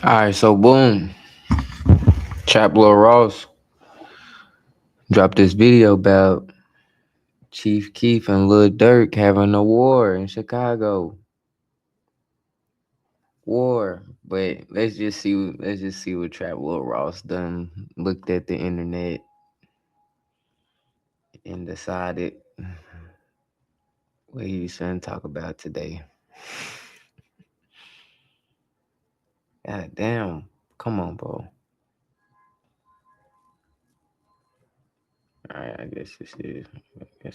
Alright, so boom. TrapLore Ross dropped this video about Chief Keef and Lil Durk having a war in Chicago. But let's just see what TrapLore Ross done looked at the internet and decided what he's trying to talk about today. God damn. Come on, bro. Alright, I guess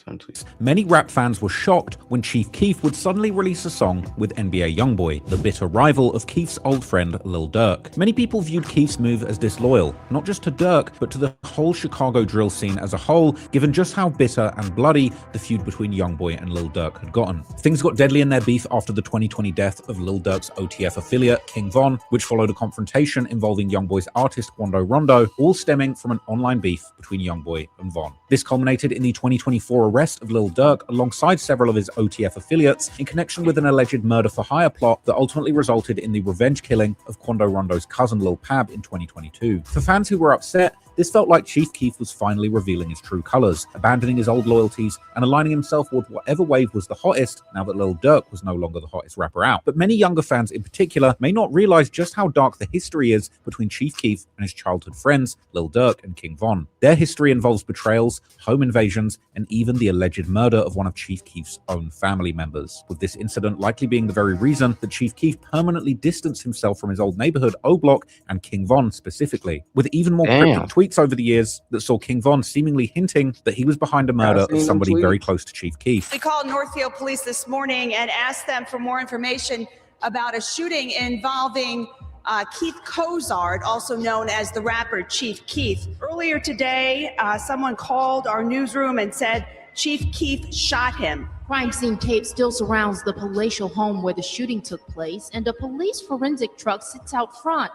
I'm tweeting. Many rap fans were shocked when Chief Keef would suddenly release a song with NBA YoungBoy, the bitter rival of Keef's old friend Lil Durk. Many people viewed Keef's move as disloyal, not just to Durk, but to the whole Chicago drill scene as a whole, given just how bitter and bloody the feud between YoungBoy and Lil Durk had gotten. Things got deadly in their beef after the 2020 death of Lil Durk's OTF affiliate, King Von, which followed a confrontation involving YoungBoy's artist Quando Rondo, all stemming from an online beef between YoungBoy and Von. This culminated in the 2024 arrest of Lil Durk alongside several of his OTF affiliates in connection with an alleged murder-for-hire plot that ultimately resulted in the revenge killing of Quando Rondo's cousin Lil Pab in 2022. For fans who were upset, this felt like Chief Keef was finally revealing his true colors, abandoning his old loyalties and aligning himself with whatever wave was the hottest now that Lil Durk was no longer the hottest rapper out. But many younger fans in particular may not realize just how dark the history is between Chief Keef and his childhood friends, Lil Durk and King Von. Their history involves betrayals, home invasions, and even the alleged murder of one of Chief Keef's own family members, with this incident likely being the very reason that Chief Keef permanently distanced himself from his old neighborhood O Block and King Von specifically, with even more cryptic tweets over the years that saw King Von seemingly hinting that he was behind a murder of somebody very close to Chief Keef. We called Northfield Police this morning and asked them for more information about a shooting involving Keith Cozart, also known as the rapper Chief Keef. Earlier today, someone called our newsroom and said Chief Keef shot him. Crime scene tape still surrounds the palatial home where the shooting took place, and a police forensic truck sits out front.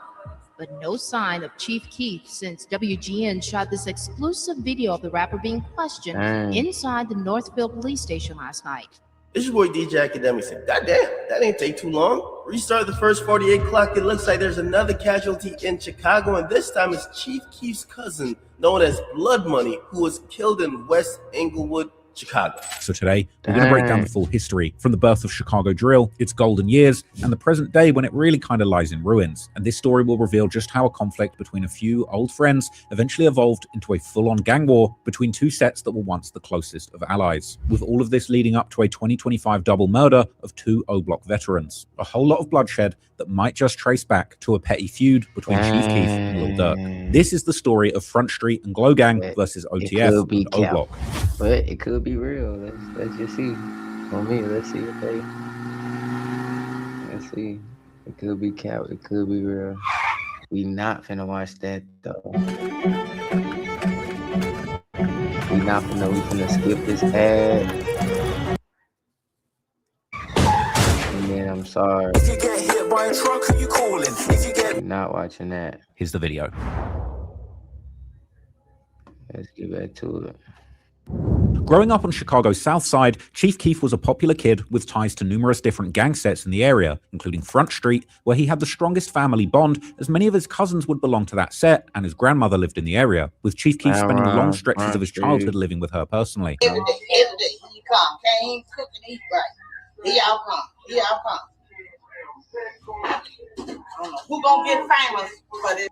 But no sign of Chief Keef since WGN shot this exclusive video of the rapper being questioned inside the Northfield police station last night. It's your boy DJ Academic said, God damn, that ain't take too long. Restart the first 48 clock. It looks like there's another casualty in Chicago, and this time it's Chief Keef's cousin, known as Blood Money, who was killed in West Englewood, Chicago. So today, we're going to break down the full history, from the birth of Chicago drill, its golden years, and the present day when it really kind of lies in ruins. And this story will reveal just how a conflict between a few old friends eventually evolved into a full-on gang war between two sets that were once the closest of allies, with all of this leading up to a 2025 double murder of two O Block veterans. A whole lot of bloodshed that might just trace back to a petty feud between Chief Keef and Lil Durk. This is the story of Front Street and Glow Gang versus OTF and O Block. But it could be real. Let's just see. For me, let's see if they. Let's see. It could be cap. It could be real. We not finna watch that though. We not finna. We finna skip this ad. And then I'm sorry. If you get hit by a truck, who you calling? If you get We're not watching that. Here's the video. Let's get back to it. Growing up on Chicago's South Side, Chief Keef was a popular kid with ties to numerous different gang sets in the area, including Front Street, where he had the strongest family bond, as many of his cousins would belong to that set, and his grandmother lived in the area, with Chief Keef spending long stretches of his childhood living with her personally. Every day he come. Can't even cook and eat right. He out come. He out come. I don't know who gonna get famous for this.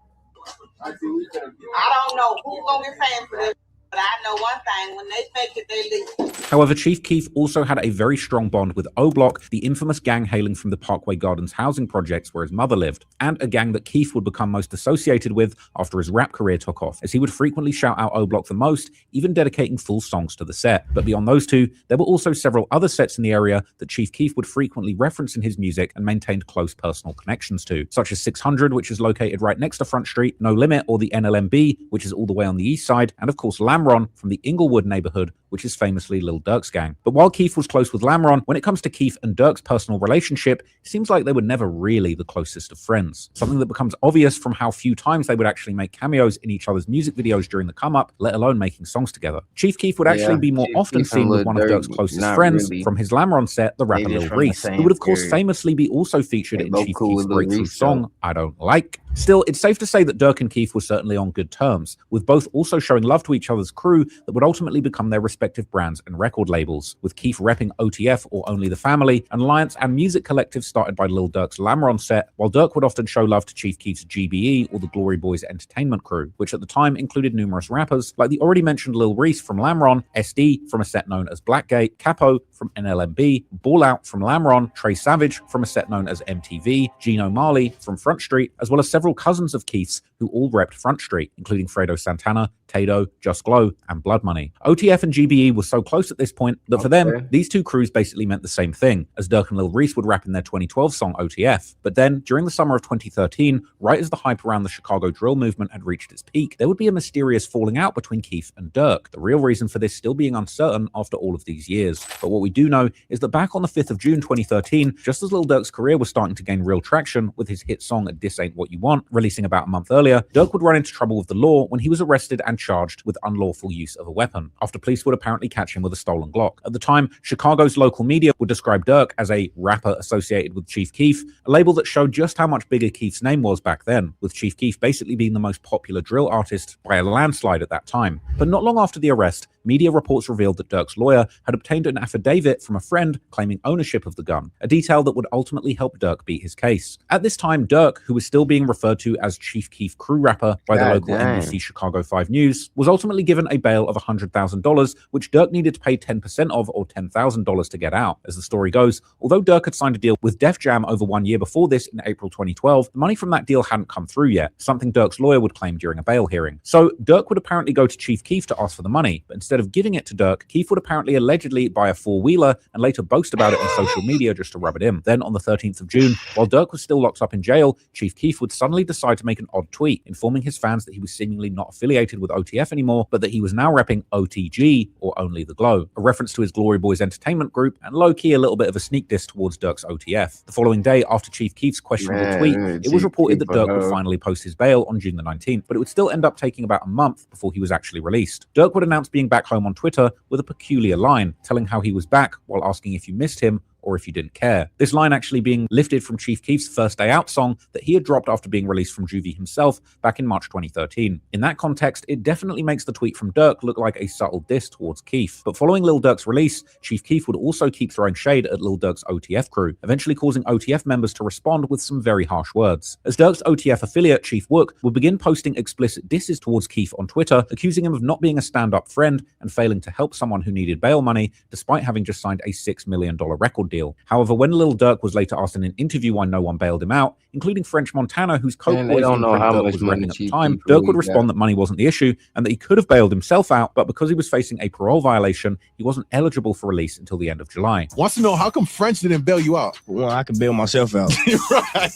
I don't know who gonna get famous for this. But I know one thing, when they make it, they leave. However, Chief Keef also had a very strong bond with O Block, the infamous gang hailing from the Parkway Gardens housing projects where his mother lived, and a gang that Keef would become most associated with after his rap career took off, as he would frequently shout out O Block the most, even dedicating full songs to the set. But beyond those two, there were also several other sets in the area that Chief Keef would frequently reference in his music and maintained close personal connections to, such as 600, which is located right next to Front Street, No Limit, or the NLMB, which is all the way on the east side, and of course Lamron from the Inglewood neighborhood, which is famously Lil Durk's gang. But while Keef was close with Lamron, when it comes to Keef and Durk's personal relationship, it seems like they were never really the closest of friends. Something that becomes obvious from how few times they would actually make cameos in each other's music videos during the come-up, let alone making songs together. Chief Keef would actually be more often seen with one of Durk's closest friends from his Lamron set, the rapper Lil Reese, who would of course famously be also featured in Chief Keef's breakthrough song, I Don't Like. Still, it's safe to say that Durk and Keef were certainly on good terms, with both also showing love to each other's crew that would ultimately become their respective brands and record labels, with Keef repping OTF or Only the Family, an alliance and music collective started by Lil Durk's Lamron set, while Durk would often show love to Chief Keef's GBE or the Glory Boys Entertainment crew, which at the time included numerous rappers like the already mentioned Lil Reese from Lamron, SD from a set known as Blackgate, Capo from NLMB, Ball Out from Lamron, Trey Savage from a set known as MTV, Gino Marley from Front Street, as well as several cousins of Keef's who all repped Front Street, including Fredo Santana, Tado, Just Glow, and Blood Money. OTF and GBE were so close at this point that for them, these two crews basically meant the same thing, as Durk and Lil Reese would rap in their 2012 song OTF. But then, during the summer of 2013, right as the hype around the Chicago drill movement had reached its peak, there would be a mysterious falling out between Keef and Durk, the real reason for this still being uncertain after all of these years. But what we do know is that back on the 5th of June 2013, just as Lil Durk's career was starting to gain real traction with his hit song This Ain't What You Want, releasing about a month earlier, Durk would run into trouble with the law when he was arrested and charged with unlawful use of a weapon, after police would apparently catch him with a stolen Glock. At the time, Chicago's local media would describe Durk as a rapper associated with Chief Keef, a label that showed just how much bigger Keef's name was back then, with Chief Keef basically being the most popular drill artist by a landslide at that time. But not long after the arrest, media reports revealed that Durk's lawyer had obtained an affidavit from a friend claiming ownership of the gun, a detail that would ultimately help Durk beat his case. At this time, Durk, who was still being referred to as Chief Keef crew rapper by the local NBC Chicago 5 News, was ultimately given a bail of $100,000, which Durk needed to pay 10% of, or $10,000 to get out. As the story goes, although Durk had signed a deal with Def Jam over 1 year before this in April 2012, the money from that deal hadn't come through yet, something Durk's lawyer would claim during a bail hearing. So Durk would apparently go to Chief Keef to ask for the money, but instead of giving it to Durk, Keef would apparently allegedly buy a four-wheeler and later boast about it on social media just to rub it in. Then on the 13th of June, while Durk was still locked up in jail, Chief Keef would suddenly decide to make an odd tweet, informing his fans that he was seemingly not affiliated with OTF anymore, but that he was now repping OTG, or Only the Glow, a reference to his Glory Boys Entertainment group, and low-key a little bit of a sneak diss towards Durk's OTF. The following day, after Chief Keef's questionable tweet, it was reported that Durk would finally post his bail on June the 19th, but it would still end up taking about a month before he was actually released. Durk would announce being back home on Twitter with a peculiar line, telling how he was back while asking if you missed him or if you didn't care. This line actually being lifted from Chief Keef's First Day Out song that he had dropped after being released from Juvie himself back in March 2013. In that context, it definitely makes the tweet from Durk look like a subtle diss towards Keef. But following Lil Durk's release, Chief Keef would also keep throwing shade at Lil Durk's OTF crew, eventually causing OTF members to respond with some very harsh words. As Durk's OTF affiliate, Chief Wook, would begin posting explicit disses towards Keef on Twitter, accusing him of not being a stand-up friend and failing to help someone who needed bail money, despite having just signed a $6 million record deal. However, when Lil Durk was later asked in an interview why no one bailed him out, including French Montana, whose co-boys Durk was repping at the time, Durk would respond that money wasn't the issue and that he could have bailed himself out, but because he was facing a parole violation, he wasn't eligible for release until the end of July. Wants to know, how come French didn't bail you out? Well, I can bail myself out. Right.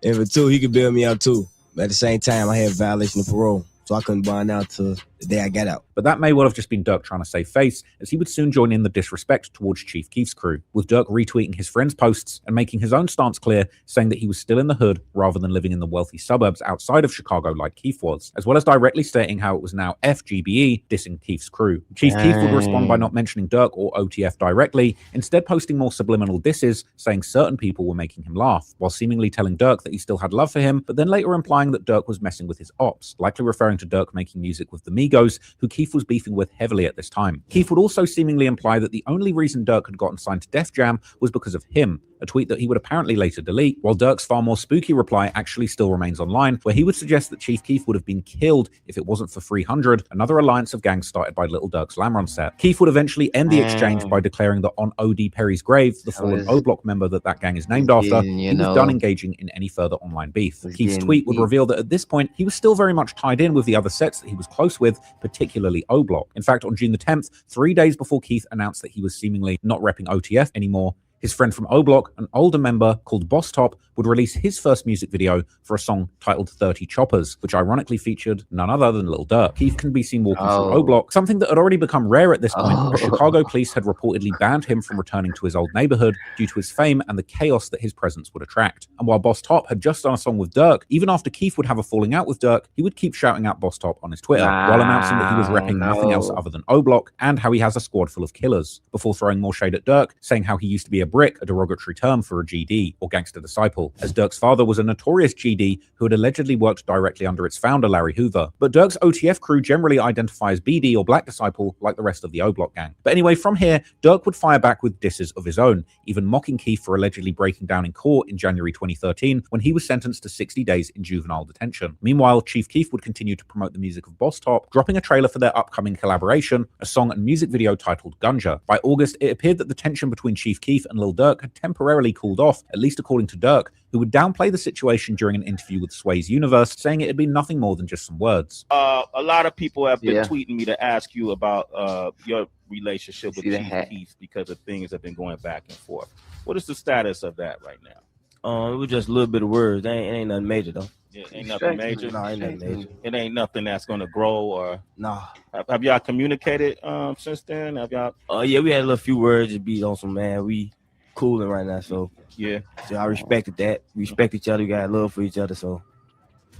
And for two, he could bail me out too. But at the same time, I had violation of parole, so I couldn't bond out till the day I got out. But that may well have just been Durk trying to save face, as he would soon join in the disrespect towards Chief Keef's crew, with Durk retweeting his friends' posts and making his own stance clear, saying that he was still in the hood rather than living in the wealthy suburbs outside of Chicago like Keef was, as well as directly stating how it was now FGBE dissing Keef's crew. Chief Keef would respond by not mentioning Durk or OTF directly, instead posting more subliminal disses, saying certain people were making him laugh, while seemingly telling Durk that he still had love for him, but then later implying that Durk was messing with his ops, likely referring to Durk making music with the Migos, who Keef was beefing with heavily at this time. Keef would also seemingly imply that the only reason Durk had gotten signed to Def Jam was because of him, a tweet that he would apparently later delete, while Durk's far more spooky reply actually still remains online, where he would suggest that Chief Keef would have been killed if it wasn't for 300, another alliance of gangs started by Lil Durk's Lamron set. Keef would eventually end the exchange by declaring that on O.D. Perry's grave, the fallen O-Block member that gang is named after, he was done engaging in any further online beef. Keef's tweet would reveal that at this point, he was still very much tied in with the other sets that he was close with, particularly O-Block. In fact, on June the 10th, 3 days before Keef announced that he was seemingly not repping OTF anymore, His friend from O Block, an older member called Boss Top, would release his first music video for a song titled 30 Choppers, which ironically featured none other than Lil Durk. Keef can be seen walking through O Block, something that had already become rare at this point, as Chicago police had reportedly banned him from returning to his old neighborhood due to his fame and the chaos that his presence would attract. And while Boss Top had just done a song with Durk, even after Keef would have a falling out with Durk, he would keep shouting out Boss Top on his Twitter, while announcing that he was repping nothing else other than O Block, and how he has a squad full of killers, before throwing more shade at Durk, saying how he used to be a brick, a derogatory term for a GD, or gangster disciple, as Durk's father was a notorious GD who had allegedly worked directly under its founder, Larry Hoover. But Durk's OTF crew generally identify as BD or Black Disciple, like the rest of the O Block gang. But anyway, from here, Durk would fire back with disses of his own, even mocking Keef for allegedly breaking down in court in January 2013, when he was sentenced to 60 days in juvenile detention. Meanwhile, Chief Keef would continue to promote the music of Boss Top, dropping a trailer for their upcoming collaboration, a song and music video titled Gunja. By August, it appeared that the tension between Chief Keef and Lil Durk had temporarily cooled off, at least according to Durk, who would downplay the situation during an interview with Sway's Universe, saying it had been nothing more than just some words. A lot of people have been tweeting me to ask you about your relationship with Chief Keef because of things that have been going back and forth. What is the status of that right now? It was just a little bit of words. It ain't nothing major though. Yeah, ain't nothing major. No, ain't nothing major. It ain't nothing that's gonna grow or no. Have y'all communicated since then? Have y'all? Yeah, we had a little few words to beat on some, man. We cooling right now, so yeah. So I respected that. We respect each other. We got love for each other, so.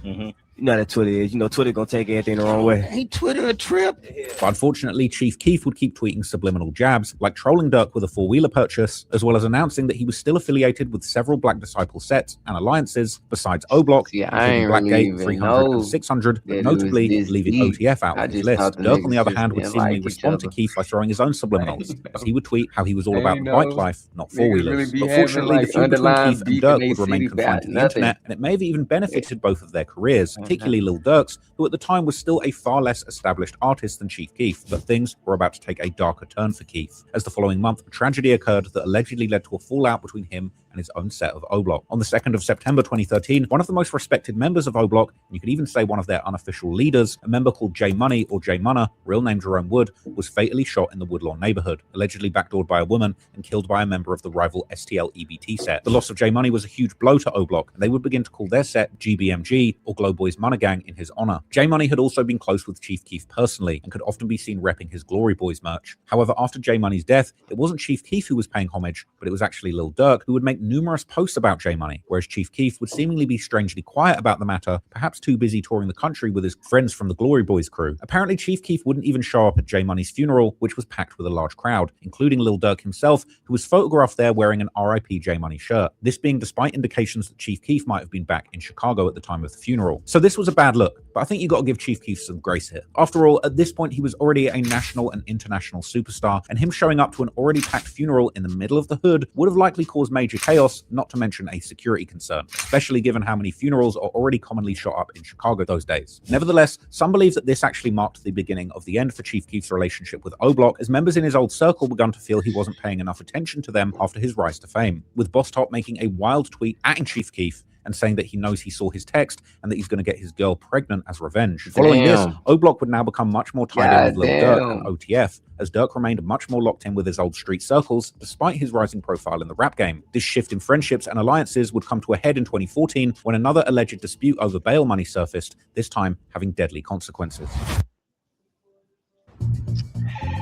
You know that Twitter is. You know Twitter gonna take everything the wrong way. Ain't Twitter a trip? But unfortunately, Chief Keef would keep tweeting subliminal jabs, like trolling Durk with a four-wheeler purchase, as well as announcing that he was still affiliated with several Black Disciple sets and alliances, besides O Block, including Blackgate, 300, and 600, but notably leaving OTF out of his list. Durk, on the other hand, would seemingly respond to Keef by throwing his own subliminals, as he would tweet how he was all about the bike life, not four-wheelers. But fortunately, the feud between Keef and Durk would remain confined to the internet, and it may have even benefited both of their careers, particularly Lil Durk's, who at the time was still a far less established artist than Chief Keef. But things were about to take a darker turn for Keef, as the following month a tragedy occurred that allegedly led to a fallout between him and his own set of O Block. On the 2nd of September 2013, one of the most respected members of O Block, and you could even say one of their unofficial leaders, a member called J Money or J Munna, real name Jerome Wood, was fatally shot in the Woodlawn neighborhood, allegedly backdoored by a woman and killed by a member of the rival STL EBT set. The loss of J Money was a huge blow to O Block, and they would begin to call their set GBMG, or Glow Boys Munna Gang, in his honor. J Money had also been close with Chief Keef personally, and could often be seen repping his Glory Boys merch. However, after J Money's death, it wasn't Chief Keef who was paying homage, but it was actually Lil Durk, who would make numerous posts about J Money, whereas Chief Keef would seemingly be strangely quiet about the matter, perhaps too busy touring the country with his friends from the Glory Boys crew. Apparently, Chief Keef wouldn't even show up at J Money's funeral, which was packed with a large crowd, including Lil Durk himself, who was photographed there wearing an RIP J Money shirt. This being despite indications that Chief Keef might have been back in Chicago at the time of the funeral. So this was a bad look, but I think you got to give Chief Keef some grace here. After all, at this point, he was already a national and international superstar, and him showing up to an already packed funeral in the middle of the hood would have likely caused major chaos, not to mention a security concern, especially given how many funerals are already commonly shot up in Chicago those days. Nevertheless, some believe that this actually marked the beginning of the end for Chief Keef's relationship with O Block, as members in his old circle began to feel he wasn't paying enough attention to them after his rise to fame, with Boss Top making a wild tweet at Chief Keef and saying that he knows he saw his text and that he's going to get his girl pregnant as revenge. Following this, O Block would now become much more tied in with Lil Durk and OTF, as Durk remained much more locked in with his old street circles, despite his rising profile in the rap game. This shift in friendships and alliances would come to a head in 2014, when another alleged dispute over bail money surfaced, this time having deadly consequences.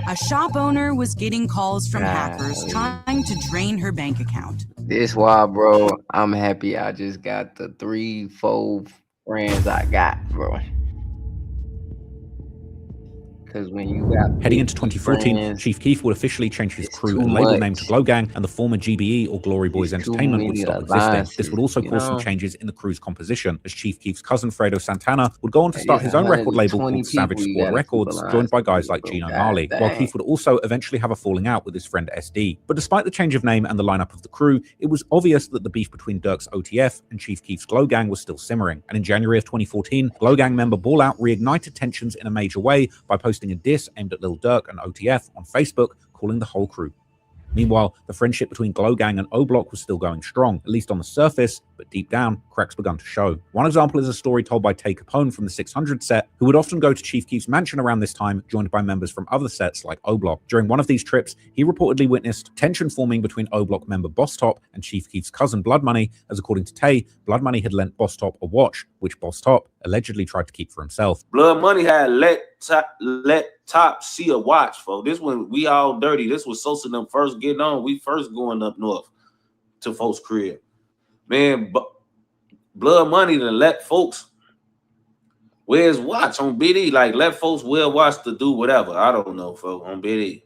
A shop owner was getting calls from hackers trying to drain her bank account. This why, bro, I'm happy I just got the 3-4 friends I got, bro. Because when you got heading into 2014, friends, Chief Keef would officially change his crew and label name to Glow Gang, and the former GBE or Glory Boys Entertainment would stop existing. This would also cause some changes in the crew's composition, as Chief Keef's cousin Fredo Santana would go on to start his own record label called Savage Squad Records, joined by guys like Gino Marley, while Keef would also eventually have a falling out with his friend SD. But despite the change of name and the lineup of the crew, it was obvious that the beef between Durk's OTF and Chief Keef's Glow Gang was still simmering, and in January of 2014, Glow Gang member Ball Out reignited tensions in a major way by posting a diss aimed at Lil Durk and OTF on Facebook, calling the whole crew. Meanwhile, the friendship between Glow Gang and O Block was still going strong, at least on the surface, but but deep down, cracks begun to show. One example is a story told by Tay Capone from the 600 set, who would often go to Chief Keef's mansion around this time, joined by members from other sets like O-Block. During one of these trips, he reportedly witnessed tension forming between O-Block member Boss Top and Chief Keef's cousin Blood Money, as according to Tay, Blood Money had lent Boss Top a watch, which Boss Top allegedly tried to keep for himself. Blood Money had let Top see a watch, folks. This when we all dirty. This was Sosa them first getting on. We first going up north to folks' crib. Man, Blood Money to let folks wear his watch on BD. Like, let folks wear watch to do whatever. I don't know, folks, on BD.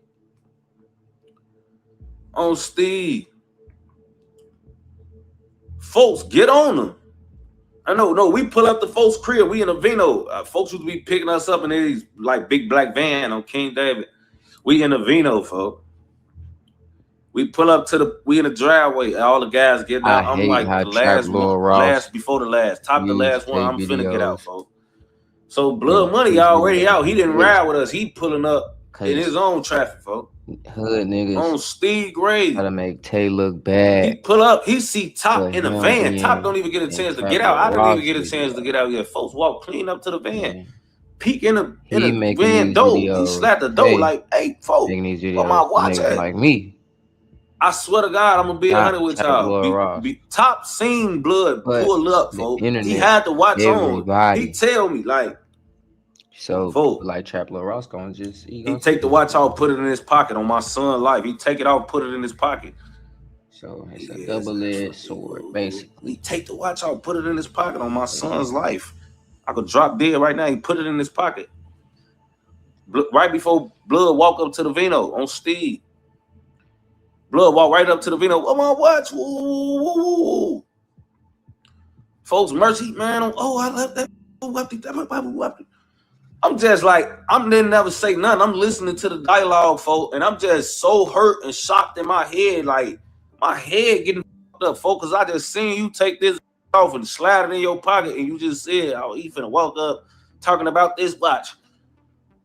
On Steve. Folks, get on them. I know, no, we pull up the folks' crib. We in a Vino. Folks would be picking us up in these like big black van on King David. We in a Vino, folks. We pull up to we in the driveway. All the guys getting out. I'm like the last one, last before the last, top the last one. I'm finna get out, folks. So Blood Money already out. He didn't ride with us. He pulling up in his own traffic, folks. Hood niggas on Steve Gray. Gotta make Tay look bad. He pull up, he see Top in the van. Top don't even get a chance to get out. I didn't even get a chance to get out yet. Folks walk clean up to the van. Peek in the van door. He slapped the door like, hey, folks, for my watch at. Like me. I swear to God, I'm gonna be 100 with y'all. Top seen Blood pull up, folks. He had the watch on. He tell me, like, so like TrapLore Ross gonna just he take the watch off, put it in his pocket on my son's life. He take it off, put it in his pocket. So it's a double-edged sword, basically. He take the watch off, put it in his pocket on my son's life. I could drop dead right now. He put it in his pocket. Right before Blood walk up to the Vino on Steve. Blood walk right up to the Vino. Oh, my watch. Woo. Folks, mercy, man. Oh, I left that. I'm just like, I didn't never say nothing. I'm listening to the dialogue, folks, and I'm just so hurt and shocked in my head. Like, my head getting fucked up, folks, because I just seen you take this off and slide it in your pocket, and you just said, oh, he finna walk up talking about this watch.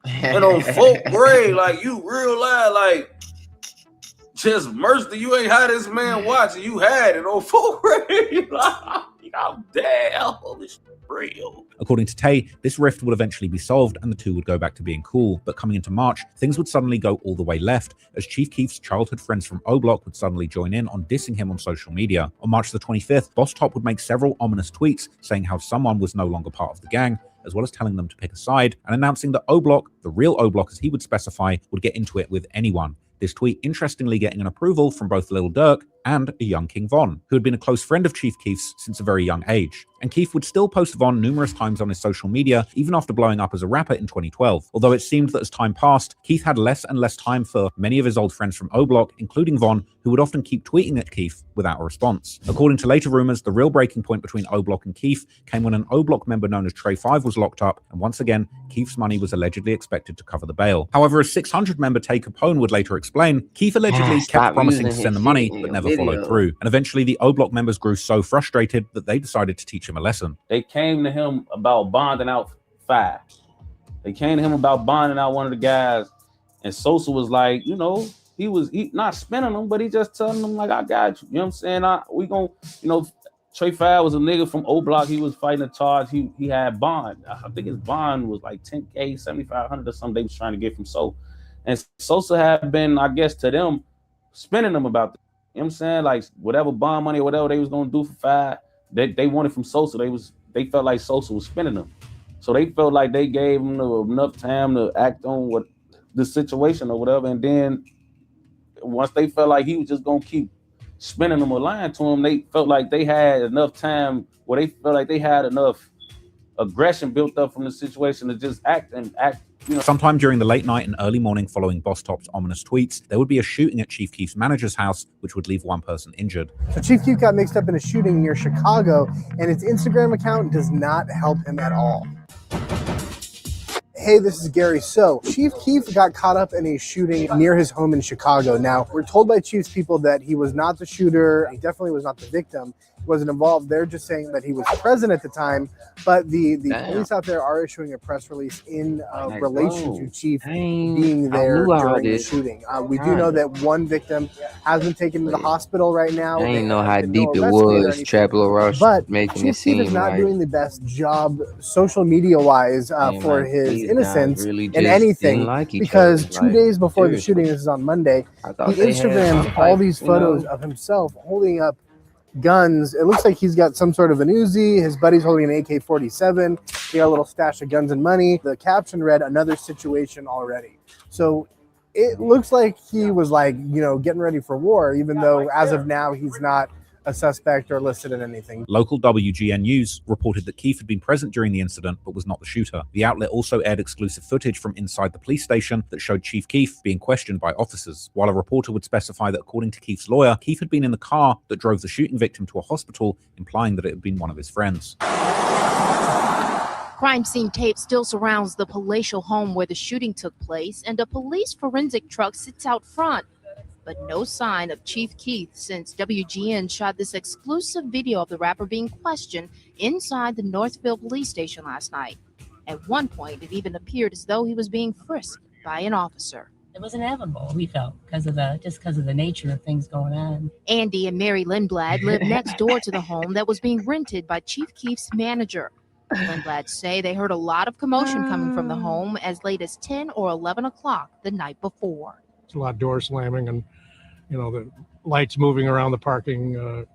And on folk Gray, like, you real loud, like, just mercy, you ain't had this man watching. You had it on folk Gray. I'm damn, this real. According to Tay, this rift would eventually be solved and the two would go back to being cool. But coming into March, things would suddenly go all the way left, as Chief Keef's childhood friends from O-Block would suddenly join in on dissing him on social media. On March the 25th, Boss Top would make several ominous tweets saying how someone was no longer part of the gang, as well as telling them to pick a side, and announcing that O-Block, the real O-Block as he would specify, would get into it with anyone. This tweet interestingly getting an approval from both Lil Durk and a young King Von, who had been a close friend of Chief Keef's since a very young age. And Keef would still post Von numerous times on his social media, even after blowing up as a rapper in 2012. Although it seemed that as time passed, Keef had less and less time for many of his old friends from O-Block, including Von, who would often keep tweeting at Keef without a response. According to later rumors, the real breaking point between O-Block and Keef came when an O-Block member known as Trey 5 was locked up, and once again, Keef's money was allegedly expected to cover the bail. However, as 600 member Tay Capone would later explain, Keef allegedly kept promising to send the money, but never followed through. And eventually, the O-Block members grew so frustrated that they decided to teach him a lesson. They came to him about bonding out 5. They came to him about bonding out one of the guys, and Sosa was like, you know, he not spinning them, but he just telling them like, I got you. You know what I'm saying? We gonna, you know, Trey 5 was a nigga from O-Block. He was fighting a charge. He had bond. I think his bond was like 10K, 7,500 or something they was trying to get from Sosa. And Sosa had been, I guess, to them, spinning them about that. You know what I'm saying? Like, whatever bond money or whatever they was going to do for 5, they wanted from Sosa. They felt like Sosa was spinning them. So they felt like they gave him enough time to act on what the situation or whatever. And then once they felt like he was just going to keep spinning them or lying to him, they felt like they had enough time where they felt like they had enough aggression built up from the situation to just act. You know. Sometime during the late night and early morning following Boss Top's ominous tweets, there would be a shooting at Chief Keef's manager's house, which would leave one person injured. So Chief Keef got mixed up in a shooting near Chicago, and his Instagram account does not help him at all. Hey, this is Gary. So, Chief Keef got caught up in a shooting near his home in Chicago. Now, we're told by Chief's people that he was not the shooter. He definitely was not the victim. wasn't involved. They're just saying that he was present at the time, but the Damn. police out there are issuing a press release in Like, relation bro, to Chief dang, being I there knew all during the this. shooting. We do know that one victim has been taken to the hospital right now. I didn't know how No deep it arrest made or was. anything. TrapLore Ross But making it Chief Keef is seem not like, doing the best job social media wise for like his these guys innocence really in just anything, didn't like each because other. 2 Like, days before the seriously. shooting, this is on Monday, I he thought they had Instagrams some all type, these you photos know? of himself holding up guns. It looks like he's got some sort of an Uzi. His buddy's holding an AK-47. He got a little stash of guns and money. The caption read, "Another situation already." So it looks like he was like, you know, getting ready for war, even though as of now he's not a suspect or listed in anything. Local WGN News reported that Keef had been present during the incident but was not the shooter. The outlet also aired exclusive footage from inside the police station that showed Chief Keef being questioned by officers, while a reporter would specify that according to Keef's lawyer, Keef had been in the car that drove the shooting victim to a hospital, implying that it had been one of his friends. Crime scene tape still surrounds the palatial home where the shooting took place, and a police forensic truck sits out front. But no sign of Chief Keef since WGN shot this exclusive video of the rapper being questioned inside the Northville police station last night. At one point, it even appeared as though he was being frisked by an officer. It was inevitable, we felt, because of the nature of things going on. Andy and Mary Lindblad live next door to the home that was being rented by Chief Keef's manager. Lindblad say they heard a lot of commotion coming from the home as late as 10 or 11 o'clock the night before. It's a lot of door slamming and, you know, the lights moving around the parking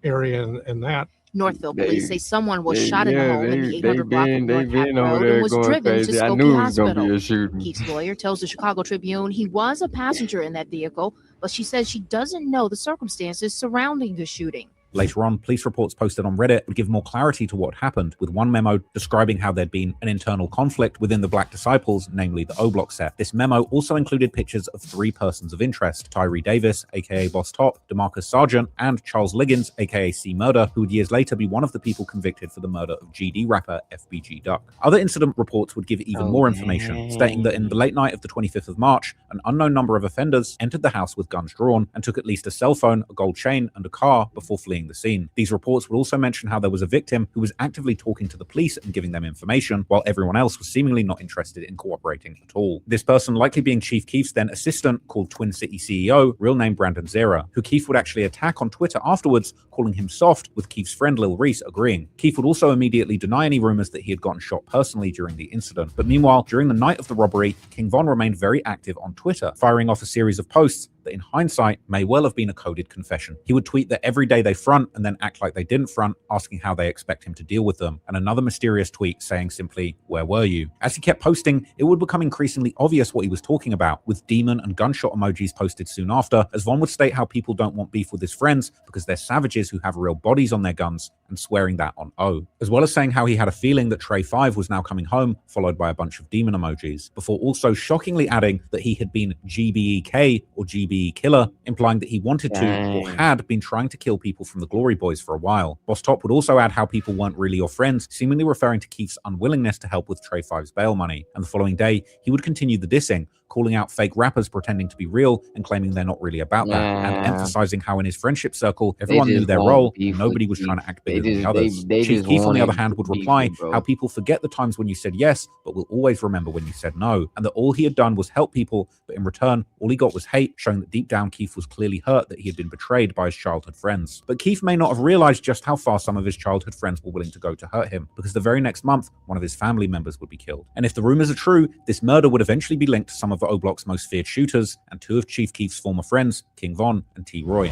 area and that. Northville police say someone was shot in the home in the 800 block of North Cap Road and was driven to Skokie Hospital. Keef's lawyer tells the Chicago Tribune he was a passenger in that vehicle, but she says she doesn't know the circumstances surrounding the shooting. Later on, police reports posted on Reddit would give more clarity to what happened, with one memo describing how there'd been an internal conflict within the Black Disciples, namely the O Block set. This memo also included pictures of 3 persons of interest: Tyree Davis, aka Boss Top, DeMarcus Sargent, and Charles Liggins, aka C Murder, who would years later be one of the people convicted for the murder of GD rapper FBG Duck. Other incident reports would give even more information, stating that in the late night of the 25th of March, an unknown number of offenders entered the house with guns drawn and took at least a cell phone, a gold chain, and a car before fleeing the scene. These reports would also mention how there was a victim who was actively talking to the police and giving them information, while everyone else was seemingly not interested in cooperating at all. This person likely being Chief Keef's then assistant, called Twin City CEO, real name Brandon Zera, who Keef would actually attack on Twitter afterwards, calling him soft, with Keef's friend Lil Reese agreeing. Keef would also immediately deny any rumors that he had gotten shot personally during the incident. But meanwhile, during the night of the robbery, King Von remained very active on Twitter, firing off a series of posts that in hindsight may well have been a coded confession. He would tweet that every day they front and then act like they didn't front, asking how they expect him to deal with them, and another mysterious tweet saying simply, "Where were you?" As he kept posting, it would become increasingly obvious what he was talking about, with demon and gunshot emojis posted soon after, as Von would state how people don't want beef with his friends because they're savages who have real bodies on their guns, and swearing that on O, as well as saying how he had a feeling that Trey 5 was now coming home, followed by a bunch of demon emojis, before also shockingly adding that he had been GBEK or GBE Killer, implying that he wanted to or had been trying to kill people from the Glory Boys for a while. Boss Top would also add how people weren't really your friends, seemingly referring to Keef's unwillingness to help with Trey 5's bail money, and the following day he would continue the dissing, calling out fake rappers pretending to be real and claiming they're not really about that, and emphasizing how in his friendship circle everyone knew their role and nobody was trying to act bigger than the others. Chief Keef, on the other hand, would reply how people forget the times when you said yes, but will always remember when you said no, and that all he had done was help people, but in return all he got was hate, showing that deep down Keef was clearly hurt that he had been betrayed by his childhood friends. But Keef may not have realized just how far some of his childhood friends were willing to go to hurt him, because the very next month one of his family members would be killed. And if the rumors are true, this murder would eventually be linked to some of O Block's most feared shooters and 2 of Chief Keef's former friends, King Von and T. Roy.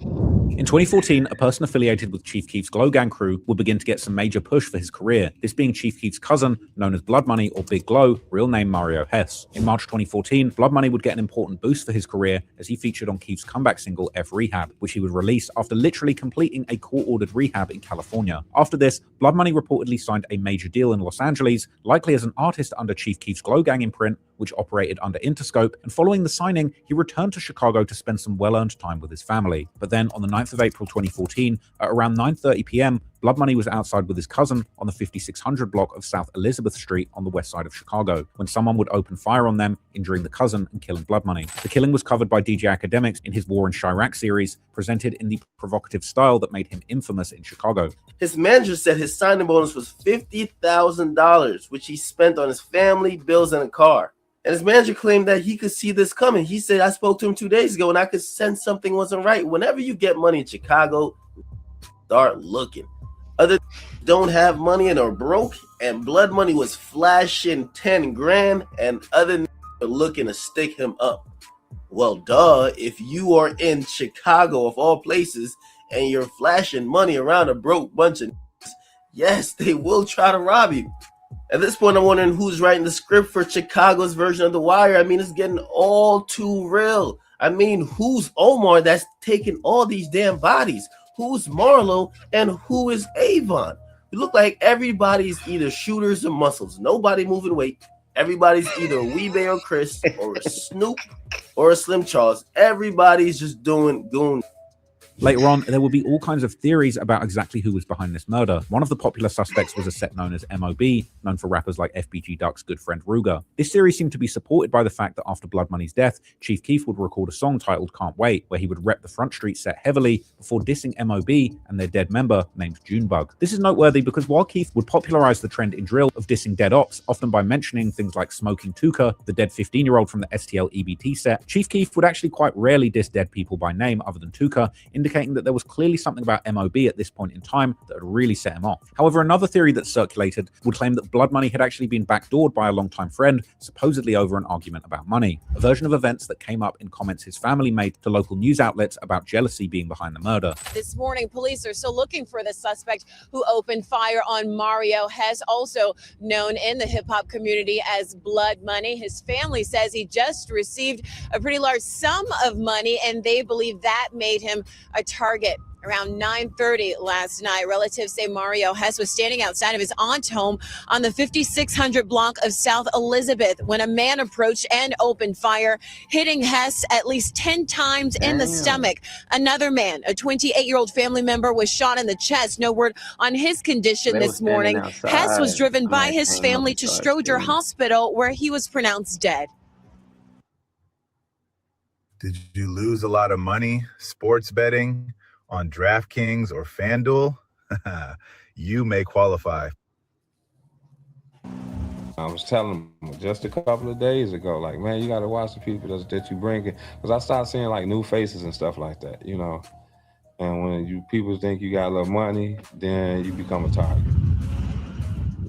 In 2014, a person affiliated with Chief Keef's Glow Gang crew would begin to get some major push for his career, this being Chief Keef's cousin, known as Blood Money or Big Glow, real name Mario Hess. In March 2014, Blood Money would get an important boost for his career as he featured on Keef's comeback single F Rehab, which he would release after literally completing a court-ordered rehab in California. After this, Blood Money reportedly signed a major deal in Los Angeles, likely as an artist under Chief Keef's Glow Gang imprint, which operated under Interscope, and following the signing, he returned to Chicago to spend some well-earned time with his family. But then, on the 9th 29th of April 2014, at around 9:30 p.m., Blood Money was outside with his cousin on the 5600 block of South Elizabeth Street on the west side of Chicago, when someone would open fire on them, injuring the cousin and killing Blood Money. The killing was covered by DJ Academics in his War in Chirac series, presented in the provocative style that made him infamous in Chicago. His manager said his signing bonus was $50,000, which he spent on his family, bills, and a car. And his manager claimed that he could see this coming. He said, I spoke to him 2 days ago and I could sense something wasn't right. Whenever you get money in Chicago, start looking. Others don't have money and are broke, and Blood Money was flashing 10 grand and other are looking to stick him up. Well, duh, if you are in Chicago of all places and you're flashing money around a broke bunch of yes, they will try to rob you. At this point, I'm wondering who's writing the script for Chicago's version of The Wire. I mean, it's getting all too real. I mean, who's Omar that's taking all these damn bodies? Who's Marlo and who is Avon? It look like everybody's either shooters or muscles. Nobody moving weight. Everybody's either a Weebay or Chris or a Snoop or a Slim Charles. Everybody's just doing goon. Later on, there would be all kinds of theories about exactly who was behind this murder. One of the popular suspects was a set known as M.O.B., known for rappers like FBG Duck's good friend Ruger. This theory seemed to be supported by the fact that after Blood Money's death, Chief Keef would record a song titled Can't Wait, where he would rep the Front Street set heavily before dissing M.O.B. and their dead member named Junebug. This is noteworthy because while Keef would popularize the trend in drill of dissing dead ops, often by mentioning things like Smoking Tuka, the dead 15-year-old from the STL EBT set, Chief Keef would actually quite rarely diss dead people by name other than Tuka, indicating that there was clearly something about M.O.B. at this point in time that had really set him off. However, another theory that circulated would claim that Blood Money had actually been backdoored by a longtime friend, supposedly over an argument about money, a version of events that came up in comments his family made to local news outlets about jealousy being behind the murder. This morning, police are still looking for the suspect who opened fire on Mario Hess, also known in the hip-hop community as Blood Money. His family says he just received a pretty large sum of money, and they believe that made him a target. Around 9:30 last night, relatives say Mario Hess was standing outside of his aunt's home on the 5600 block of South Elizabeth when a man approached and opened fire, hitting Hess at least 10 times in the stomach. Another man, a 28-year-old family member, was shot in the chest. No word on his condition this morning. Hess was driven by his family to Stroger Hospital, where he was pronounced dead. Did you lose a lot of money sports betting on DraftKings or FanDuel? You may qualify. I was telling them just a couple of days ago, like, man, you got to watch the people that you bring in. Because I started seeing like new faces and stuff like that, you know. And when people think you got a little money, then you become a target.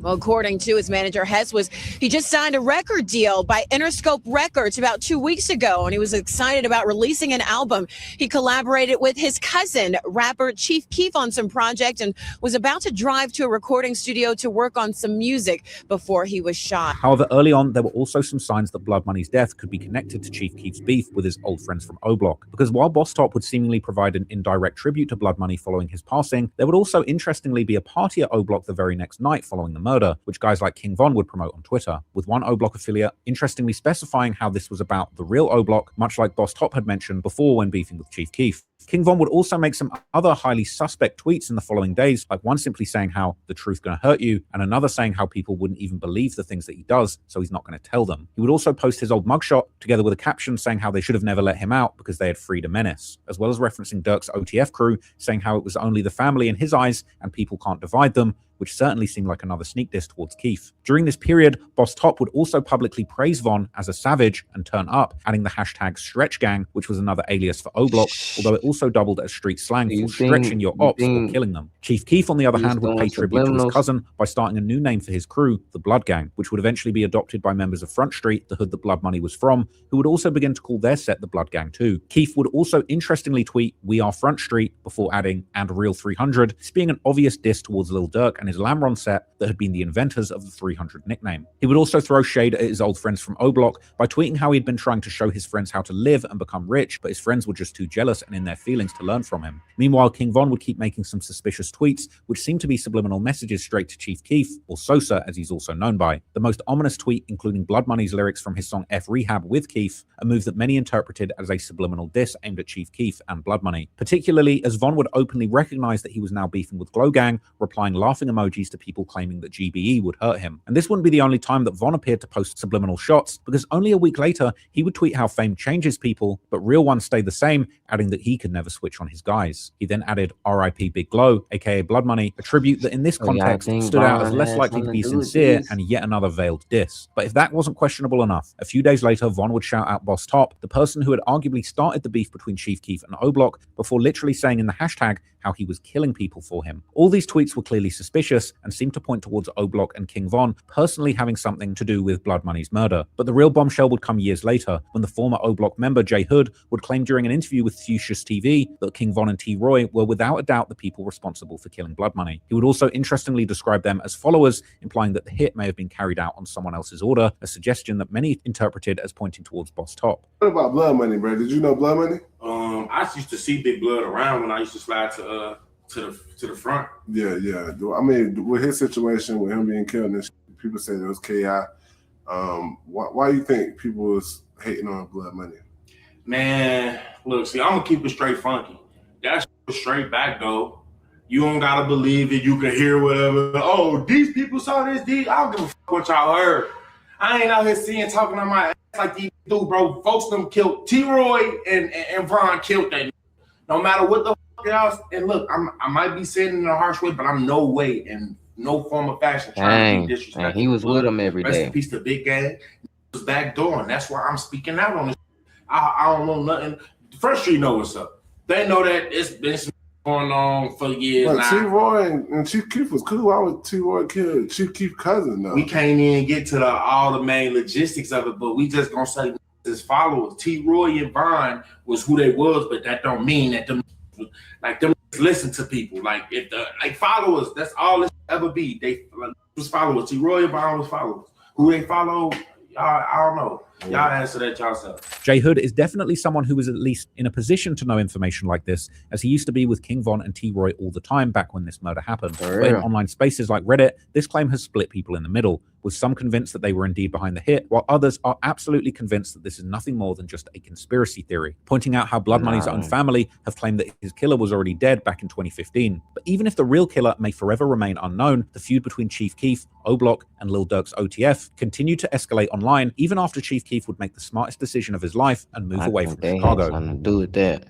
Well, according to his manager, Hess he just signed a record deal by Interscope Records about 2 weeks ago, and he was excited about releasing an album. He collaborated with his cousin, rapper Chief Keef, on some project and was about to drive to a recording studio to work on some music before he was shot. However, early on, there were also some signs that Blood Money's death could be connected to Chief Keef's beef with his old friends from O-Block. Because while Boss Top would seemingly provide an indirect tribute to Blood Money following his passing, there would also interestingly be a party at O-Block the very next night following the murder, which guys like King Von would promote on Twitter, with one O-Block affiliate interestingly specifying how this was about the real O-Block, much like Boss Top had mentioned before when beefing with Chief Keef. King Von would also make some other highly suspect tweets in the following days, like one simply saying how the truth gonna hurt you, and another saying how people wouldn't even believe the things that he does, so he's not gonna tell them. He would also post his old mugshot, together with a caption saying how they should have never let him out because they had freed a menace, as well as referencing Durk's OTF crew, saying how it was only the family in his eyes and people can't divide them, which certainly seemed like another sneak diss towards Keef. During this period, Boss Top would also publicly praise Von as a savage and turn up, adding the hashtag Stretch Gang, which was another alias for O-Block, although it also doubled as street slang for stretching your ops or killing them. Chief Keef, on the other hand, would pay tribute to his cousin by starting a new name for his crew, the Blood Gang, which would eventually be adopted by members of Front Street, the hood that Blood Money was from, who would also begin to call their set the Blood Gang too. Keef would also interestingly tweet, "We are Front Street," before adding, "and Real 300, this being an obvious diss towards Lil Durk and his Lamron set that had been the inventors of the 300 nickname. He would also throw shade at his old friends from O-Block by tweeting how he'd been trying to show his friends how to live and become rich, but his friends were just too jealous and in their feelings to learn from him. Meanwhile, King Von would keep making some suspicious tweets, which seemed to be subliminal messages straight to Chief Keef, or Sosa as he's also known by. The most ominous tweet including Blood Money's lyrics from his song F Rehab with Keef, a move that many interpreted as a subliminal diss aimed at Chief Keef and Blood Money, particularly as Von would openly recognize that he was now beefing with Glow Gang, replying laughing emojis to people claiming that GBE would hurt him. And this wouldn't be the only time that Von appeared to post subliminal shots, because only a week later he would tweet how fame changes people, but real ones stay the same, adding that he could never switch on his guys. He then added RIP Big Glow, aka Blood Money, a tribute that in this context stood out as less likely to be sincere and yet another veiled diss. But if that wasn't questionable enough, a few days later Von would shout out Boss Top, the person who had arguably started the beef between Chief Keef and O-Block, before literally saying in the hashtag how he was killing people for him. All these tweets were clearly suspicious and seemed to point towards O-Block and King Von personally having something to do with Blood Money's murder. But the real bombshell would come years later, when the former O-Block member J Hood would claim during an interview with Fuchsia's TV that King Von and T-Roy were without a doubt the people responsible for killing Blood Money. He would also interestingly describe them as followers, implying that the hit may have been carried out on someone else's order, a suggestion that many interpreted as pointing towards Boss Top. What about Blood Money, bro? Did you know Blood Money? I used to see Big Blood around when I used to slide to the front. Yeah. I mean, with his situation, with him being killed, and people say it was KI. Why do you think people was hating on Blood Money? Man, look, see, I'm gonna keep it straight funky. That's straight back though. You don't gotta believe it. You can hear whatever. Oh, these people saw this. I don't give a fuck what y'all heard. I ain't out here seeing talking on my ass like these do, bro. Folks them killed T-Roy and Von killed that. No matter what the fuck else. And look, I might be saying it in a harsh way, but I'm no way in no form of fashion trying to be disrespectful. He was with him every Rest day. in peace to Big Gang. He was backdooring. That's why I'm speaking out on this. I don't know nothing. First Street know what's up. They know that it's been going on for years But now. T-Roy and Chief Keef was cool. Why would T-Roy kill Chief Keef's cousin though? We can't even get to all the main logistics of it, but we just gonna say his followers. T-Roy and Von was who they was, but that don't mean that them listen to people. Like if the followers, that's all it ever be. They was followers. T-Roy and Von was followers. Who they follow, I don't know. Y'all answer that yourself. J Hood is definitely someone who was at least in a position to know information like this, as he used to be with King Von and T-Roy all the time back when this murder happened. But in online spaces like Reddit, this claim has split people in the middle, with some convinced that they were indeed behind the hit, while others are absolutely convinced that this is nothing more than just a conspiracy theory, pointing out how Blood Money's own family have claimed that his killer was already dead back in 2015. But even if the real killer may forever remain unknown, the feud between Chief Keef, O-Block, and Lil Durk's OTF continued to escalate online even after Chief Keef would make the smartest decision of his life and move away from Chicago. Something to do with that.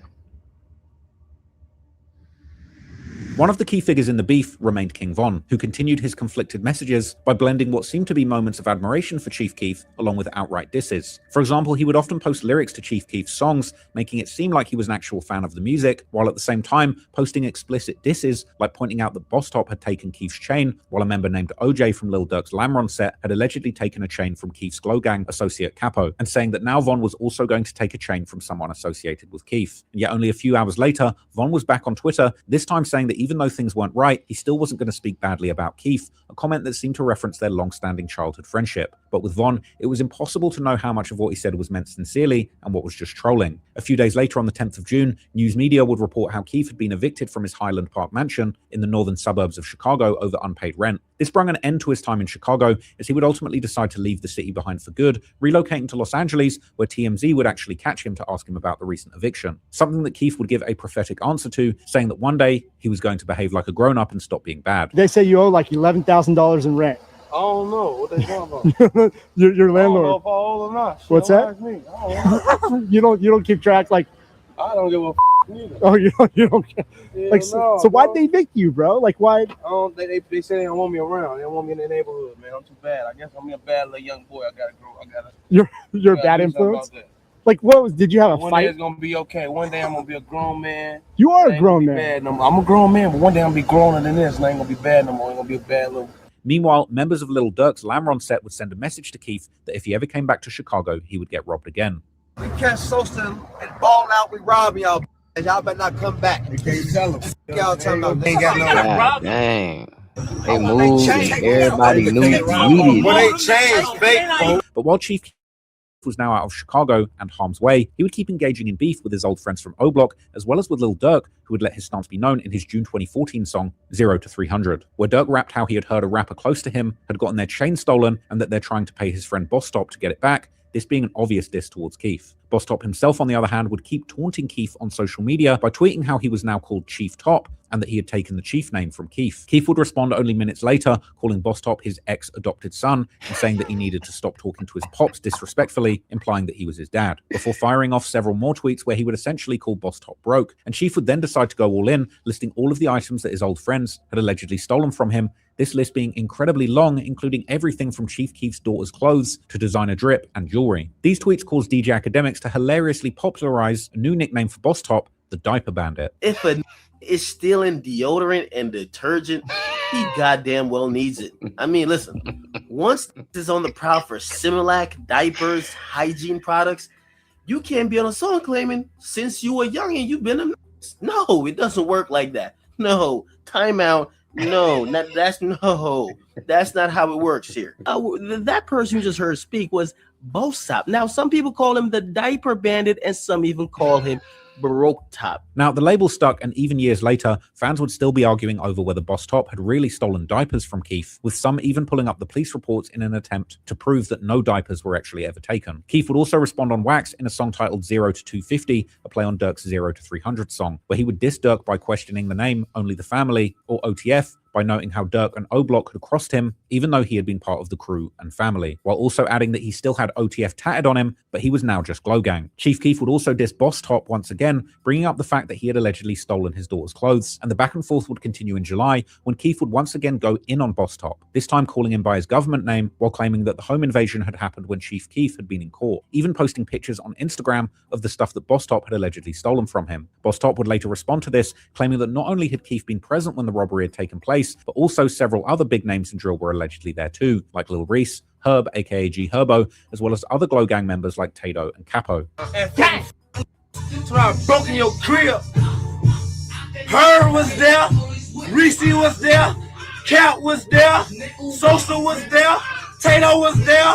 One of the key figures in the beef remained King Von, who continued his conflicted messages by blending what seemed to be moments of admiration for Chief Keef along with outright disses. For example, he would often post lyrics to Chief Keef's songs, making it seem like he was an actual fan of the music, while at the same time posting explicit disses, like pointing out that Boss Top had taken Keef's chain, while a member named OJ from Lil Durk's Lamron set had allegedly taken a chain from Keef's Glow Gang associate Capo, and saying that now Von was also going to take a chain from someone associated with Keef. And yet only a few hours later, Von was back on Twitter, this time saying that even though things weren't right, he still wasn't going to speak badly about Keef, a comment that seemed to reference their long-standing childhood friendship. But with Von, it was impossible to know how much of what he said was meant sincerely and what was just trolling. A few days later, on the 10th of June, news media would report how Keef had been evicted from his Highland Park mansion in the northern suburbs of Chicago over unpaid rent. This brought an end to his time in Chicago, as he would ultimately decide to leave the city behind for good, relocating to Los Angeles, where TMZ would actually catch him to ask him about the recent eviction. Something that Keef would give a prophetic answer to, saying that one day he was going to behave like a grown-up and stop being bad. They say you owe like $11,000 in rent. I don't know what they talking about. your landlord. I don't know if I owe or not. What's that? Ask me. I don't you don't keep track like. I don't give a neither. Oh, you don't care. Like no, so why'd they evict you, bro? Like why? They say they don't want me around. They don't want me in the neighborhood, man. I'm too bad. I guess I'm a bad little young boy. I gotta grow. You're a bad influence. Like did you have a one fight? One day it's gonna be okay. One day I'm gonna be a grown man. You are a grown man. No, I'm a grown man, but one day I'm gonna be growner than this, and I ain't gonna be bad no more. I'm gonna be a bad little. Meanwhile, members of Lil Durk's Lamron set would send a message to Keef that if he ever came back to Chicago, he would get robbed again. We catch Sosa and ball out, we rob y'all. Y'all better not come back. You can't tell them. Y'all talking about they ain't got no. God dang. They moved. Everybody knew immediately. Well, they changed, fake. But while Chief was now out of Chicago and harm's way, he would keep engaging in beef with his old friends from O Block, as well as with Lil Durk, who would let his stance be known in his June 2014 song 0 to 300, where Durk rapped how he had heard a rapper close to him had gotten their chain stolen and that they're trying to pay his friend Boss Top to get it back, this being an obvious diss towards Keef. Boss Top himself, on the other hand, would keep taunting Keef on social media by tweeting how he was now called Chief Top and that he had taken the Chief name from Keef. Keef would respond only minutes later, calling Boss Top his ex-adopted son and saying that he needed to stop talking to his pops disrespectfully, implying that he was his dad, before firing off several more tweets where he would essentially call Boss Top broke, and Chief would then decide to go all in, listing all of the items that his old friends had allegedly stolen from him, this list being incredibly long, including everything from Chief Keef's daughter's clothes to designer drip and jewelry. These tweets caused DJ Academics to hilariously popularize a new nickname for Boss Top, the Diaper Bandit. If a is stealing deodorant and detergent, he goddamn well needs it. I mean, listen, once this is on the prowl for Similac, diapers, hygiene products, you can't be on a song claiming since you were young and you've been a... No, it doesn't work like that. No, timeout. No, that's not how it works here. That person you just heard speak was Boss Top. Now, some people call him the Diaper Bandit and some even call him Baroque Top. Now, the label stuck, and even years later, fans would still be arguing over whether Boss Top had really stolen diapers from Keef, with some even pulling up the police reports in an attempt to prove that no diapers were actually ever taken. Keef would also respond on Wax in a song titled 0 to 250, a play on Durk's 0 to 300 song, where he would diss Durk by questioning the name Only the Family, or OTF, by noting how Durk and O Block had crossed him, even though he had been part of the crew and family, while also adding that he still had OTF tatted on him, but he was now just Glow Gang. Chief Keef would also diss Boss Top once again, bringing up the fact that he had allegedly stolen his daughter's clothes, and the back and forth would continue in July, when Keef would once again go in on Boss Top, this time calling him by his government name, while claiming that the home invasion had happened when Chief Keef had been in court, even posting pictures on Instagram of the stuff that Boss Top had allegedly stolen from him. Boss Top would later respond to this, claiming that not only had Keef been present when the robbery had taken place, but also several other big names in drill were allegedly there too, like Lil Reese, Herb aka G Herbo, as well as other Glow Gang members like Tato and Capo. And so I broke in your crib. Herb was there, Reese was there, Cap was there, Sosa was there, Tato was there.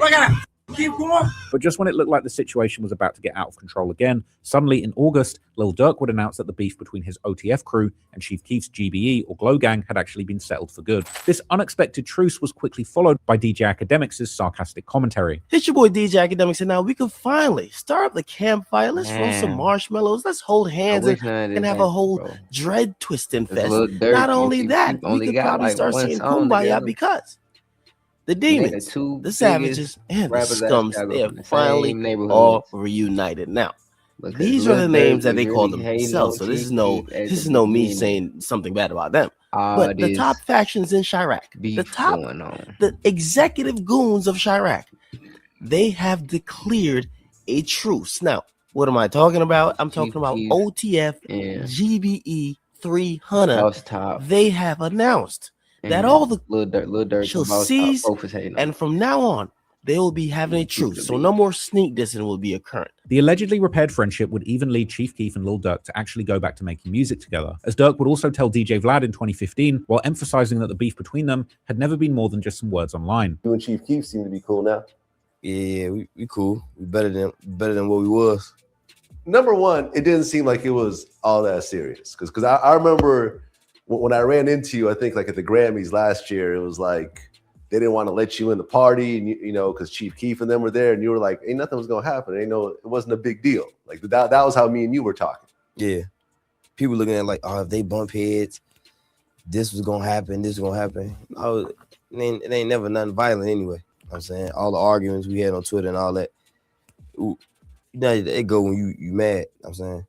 I gotta keep going. But just when it looked like the situation was about to get out of control again, suddenly in August, Lil Durk would announce that the beef between his OTF crew and Chief Keef's GBE or Glow Gang had actually been settled for good. This unexpected truce was quickly followed by DJ Academics' sarcastic commentary. It's your boy DJ Academics, and now we can finally start up the campfire. Let's roll some marshmallows. Let's hold hands and have a whole dread twisting fest. Not only that, we could probably start saying kumbaya because the demons, the savages, and the scums, they are finally all reunited. Now, these are the names that they call themselves. So this is no me saying something bad about them. But the top factions in Chirac, the executive goons of Chirac, they have declared a truce. Now, what am I talking about? I'm talking about OTF, GBE 300. They have announced that all the Lil Durk shall cease, and from now on, they will be having a truce. So no more sneak dissing will be occurring. The allegedly repaired friendship would even lead Chief Keef and Lil Durk to actually go back to making music together, as Durk would also tell DJ Vlad in 2015, while emphasizing that the beef between them had never been more than just some words online. You and Chief Keef seem to be cool now. Yeah, we cool. We better than what we was. Number one, it didn't seem like it was all that serious. Because I remember when I ran into you, I think like at the Grammys last year, it was like they didn't want to let you in the party, and you know, because Chief Keef and them were there, and you were like, "Ain't nothing was gonna happen." It wasn't a big deal. Like that was how me and you were talking. Yeah, people looking at it like, "Oh, if they bump heads, this was gonna happen. This was gonna happen." Oh, it ain't never nothing violent anyway. You know what I'm saying, all the arguments we had on Twitter and all that, you know, it go when you mad. You know what I'm saying,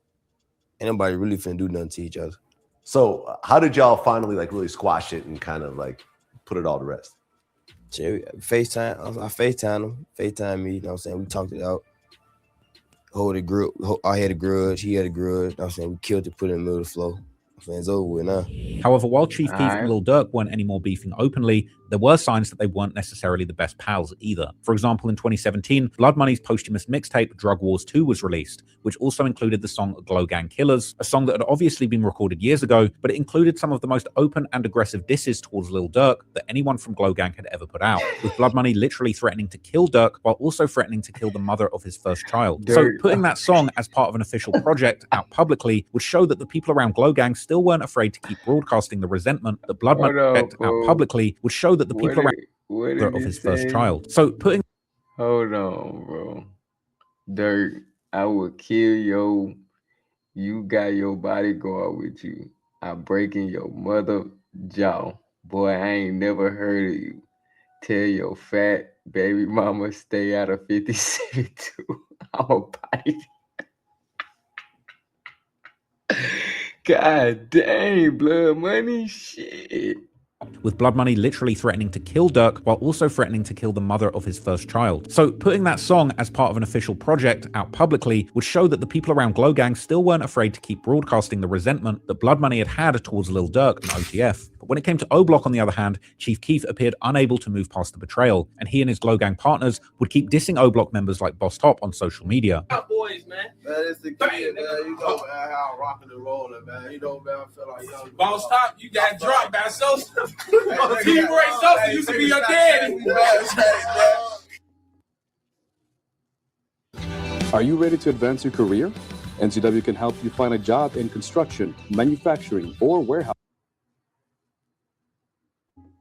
ain't nobody really finna do nothing to each other. So how did y'all finally like really squash it and kind of like put it all to rest? FaceTime. I FaceTime him. FaceTime me. You know what I'm saying? We talked it out. I had a grudge. He had a grudge. You know what I'm saying? We killed it, put it in the middle of the flow. You know what It's over with now. However, while Chief Keef and Lil Durk weren't anymore beefing openly, there were signs that they weren't necessarily the best pals either. For example, in 2017, Blood Money's posthumous mixtape Drug Wars 2 was released, which also included the song Glow Gang Killers, a song that had obviously been recorded years ago, but it included some of the most open and aggressive disses towards Lil Durk that anyone from Glow Gang had ever put out, with Blood Money literally threatening to kill Durk while also threatening to kill the mother of his first child. So putting that song as part of an official project out publicly would show that the people around Glow Gang still weren't afraid to keep broadcasting the resentment that Blood Money project out publicly would show that the people around of his first child. So putting Hold on, bro. Durk, I will kill you got your bodyguard with you. I'm breaking your mother jaw. Boy, I ain't never heard of you. Tell your fat baby mama stay out of 57 too. I'm a body. God dang, Blood Money, shit. With Blood Money literally threatening to kill Durk while also threatening to kill the mother of his first child. So putting that song as part of an official project out publicly would show that the people around Glow Gang still weren't afraid to keep broadcasting the resentment that Blood Money had towards Lil Durk and OTF. But when it came to O Block, on the other hand, Chief Keef appeared unable to move past the betrayal, and he and his Glow Gang partners would keep dissing O Block members like Boss Top on social media. Boys, man. That is the kid, man. You know, man, how I'm rocking and rolling, man. You know, man, I feel like young. Boss Top, you got dropped by Sosa. T-Boy Sosa used to be your daddy. Are you ready to advance your career? NCW can help you find a job in construction, manufacturing, or warehouse.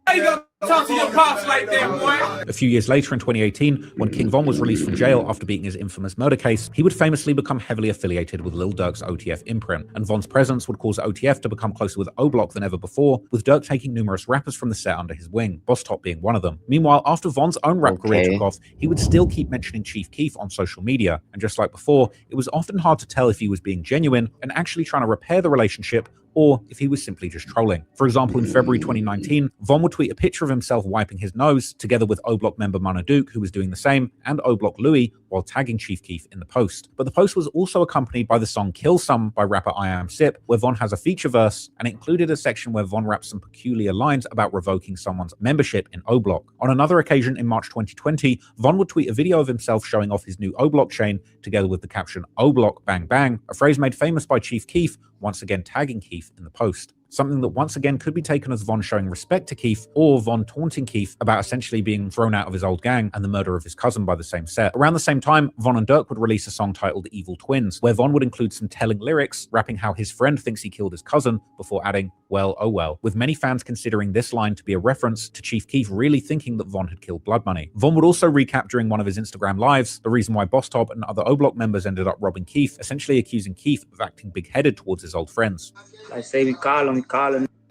How you gonna talk to your pops like that, boy? A few years later in 2018, when King Von was released from jail after beating his infamous murder case, he would famously become heavily affiliated with Lil Durk's OTF imprint, and Von's presence would cause OTF to become closer with O Block than ever before, with Durk taking numerous rappers from the set under his wing, Boss Top being one of them. Meanwhile, after Von's own rap career took off, he would still keep mentioning Chief Keef on social media, and just like before, it was often hard to tell if he was being genuine and actually trying to repair the relationship, or if he was simply just trolling. For example, in February 2019, Von would tweet a picture of himself wiping his nose, together with O Block member MacDuhGoat, who was doing the same, and O Block Louis, while tagging Chief Keef in the post. But the post was also accompanied by the song Kill Some by rapper I Am Sip, where Von has a feature verse, and it included a section where Von raps some peculiar lines about revoking someone's membership in O Block. On another occasion in March 2020, Von would tweet a video of himself showing off his new O Block chain, together with the caption O Block Bang Bang, a phrase made famous by Chief Keef, once again tagging Keef in the post. Something that once again could be taken as Von showing respect to Keef, or Von taunting Keef about essentially being thrown out of his old gang and the murder of his cousin by the same set. Around the same time, Von and Durk would release a song titled Evil Twins, where Von would include some telling lyrics, rapping how his friend thinks he killed his cousin, before adding, well, oh well, with many fans considering this line to be a reference to Chief Keef really thinking that Von had killed Blood Money. Von would also recap during one of his Instagram lives the reason why Boss Top and other O Block members ended up robbing Keef, essentially accusing Keef of acting big-headed towards his old friends. Like say we call him,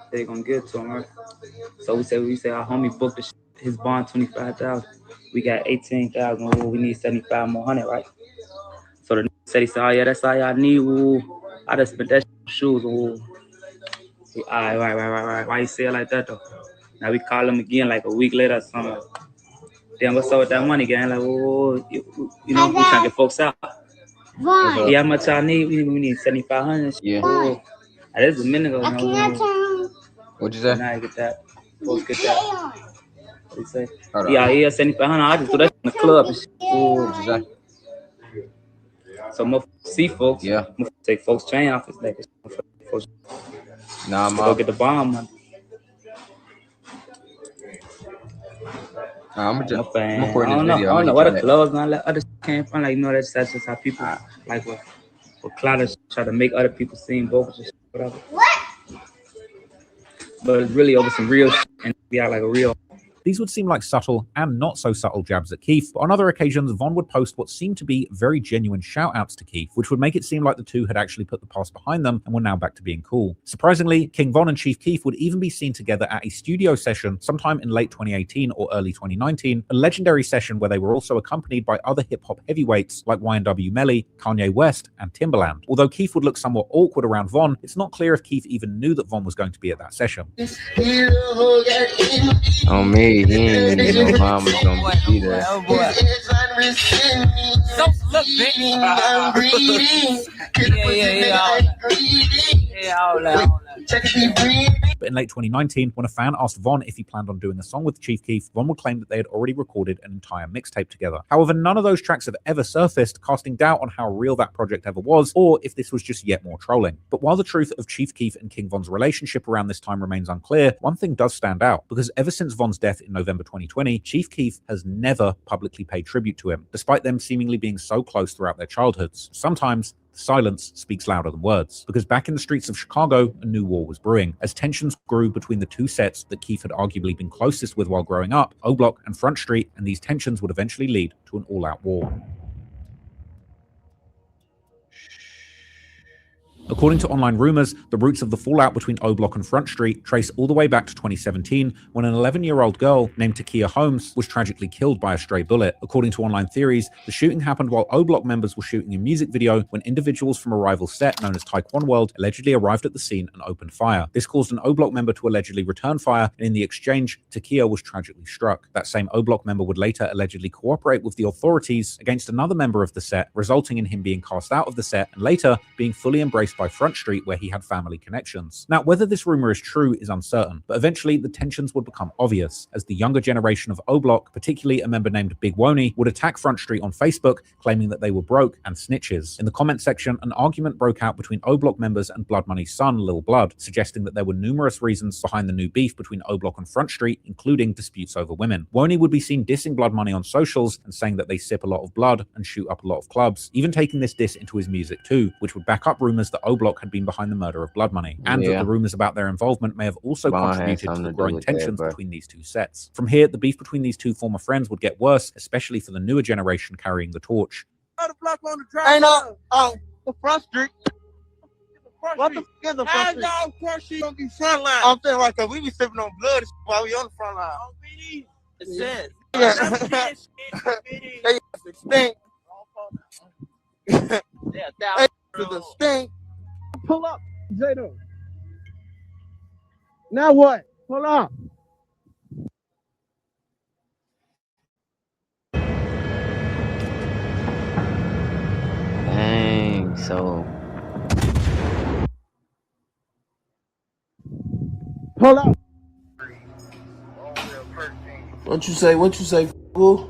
they gonna get to him, right? So we say our homie booked his bond 25,000. We got 18,000. Ooh, we need 75 more hundred, right? So the said he said, oh yeah, that's all y'all need. Ooh, I just spent that shoes. Ooh. All right. Why you say it like that though? Now we call him again like a week later or something. Damn, what's up with that money, gang? Like, oh, you know, we trying to get folks out. Right. Yeah, how much y'all need? We need 7,500. Yeah. Ooh. This is a minute ago. What'd you say? Now I get that. Folks get that. What you say? Yeah, 7,500. I just do that in the club. What'd you say? So more see folks. Yeah. Take folks' chain off his neck. Nah, I'm go get the bomb money. I'm gonna record this I video. don't know what the clothes and all that other came from. Like, you know, that's just how people like with clout try to make other people seem bogus and whatever. What? But it's really over some real shit and be out like a real. These would seem like subtle and not so subtle jabs at Keef, but on other occasions, Von would post what seemed to be very genuine shout-outs to Keef, which would make it seem like the two had actually put the past behind them and were now back to being cool. Surprisingly, King Von and Chief Keef would even be seen together at a studio session sometime in late 2018 or early 2019, a legendary session where they were also accompanied by other hip-hop heavyweights like YNW Melly, Kanye West, and Timbaland. Although Keef would look somewhat awkward around Von, it's not clear if Keef even knew that Von was going to be at that session. On me. He ain't no mama's gonna be there. Oh boy. So look, bitch. Yeah, all that. But in late 2019, when a fan asked Von if he planned on doing a song with Chief Keef, Von would claim that they had already recorded an entire mixtape together. However, none of those tracks have ever surfaced, casting doubt on how real that project ever was, or if this was just yet more trolling. But while the truth of Chief Keef and King Von's relationship around this time remains unclear, one thing does stand out, because ever since Von's death in November 2020, Chief Keef has never publicly paid tribute to him, despite them seemingly being so close throughout their childhoods. Sometimes silence speaks louder than words, because back in the streets of Chicago, a new war was brewing. As tensions grew between the two sets that Keef had arguably been closest with while growing up, O Block and Front Street, and these tensions would eventually lead to an all-out war. According to online rumors, the roots of the fallout between O Block and Front Street trace all the way back to 2017, when an 11-year-old girl named Takia Holmes was tragically killed by a stray bullet. According to online theories, the shooting happened while O Block members were shooting a music video when individuals from a rival set known as Taekwon World allegedly arrived at the scene and opened fire. This caused an O Block member to allegedly return fire, and in the exchange, Takia was tragically struck. That same O Block member would later allegedly cooperate with the authorities against another member of the set, resulting in him being cast out of the set and later being fully embraced by Front Street, where he had family connections. Now, whether this rumor is true is uncertain, but eventually the tensions would become obvious as the younger generation of O Block, particularly a member named Big Woney, would attack Front Street on Facebook, claiming that they were broke and snitches. In the comment section, an argument broke out between O Block members and Blood Money's son, Lil Blood, suggesting that there were numerous reasons behind the new beef between O Block and Front Street, including disputes over women. Woney would be seen dissing Blood Money on socials and saying that they sip a lot of blood and shoot up a lot of clubs, even taking this diss into his music too, which would back up rumors that O Block had been behind the murder of Blood Money, and that the rumors about their involvement may have also contributed to the growing tensions between these two sets. From here, the beef between these two former friends would get worse, especially for the newer generation carrying the torch. Ain't the Front Street. What the fuck is the Front Street? How y'all Front Street gonna be front line? I'm saying like, cause we be sipping on blood while we on the front line. It says. They stink. They stink. Pull up, Jado. Now what? Pull up. Dang, so pull up. What you say? What you say, fool?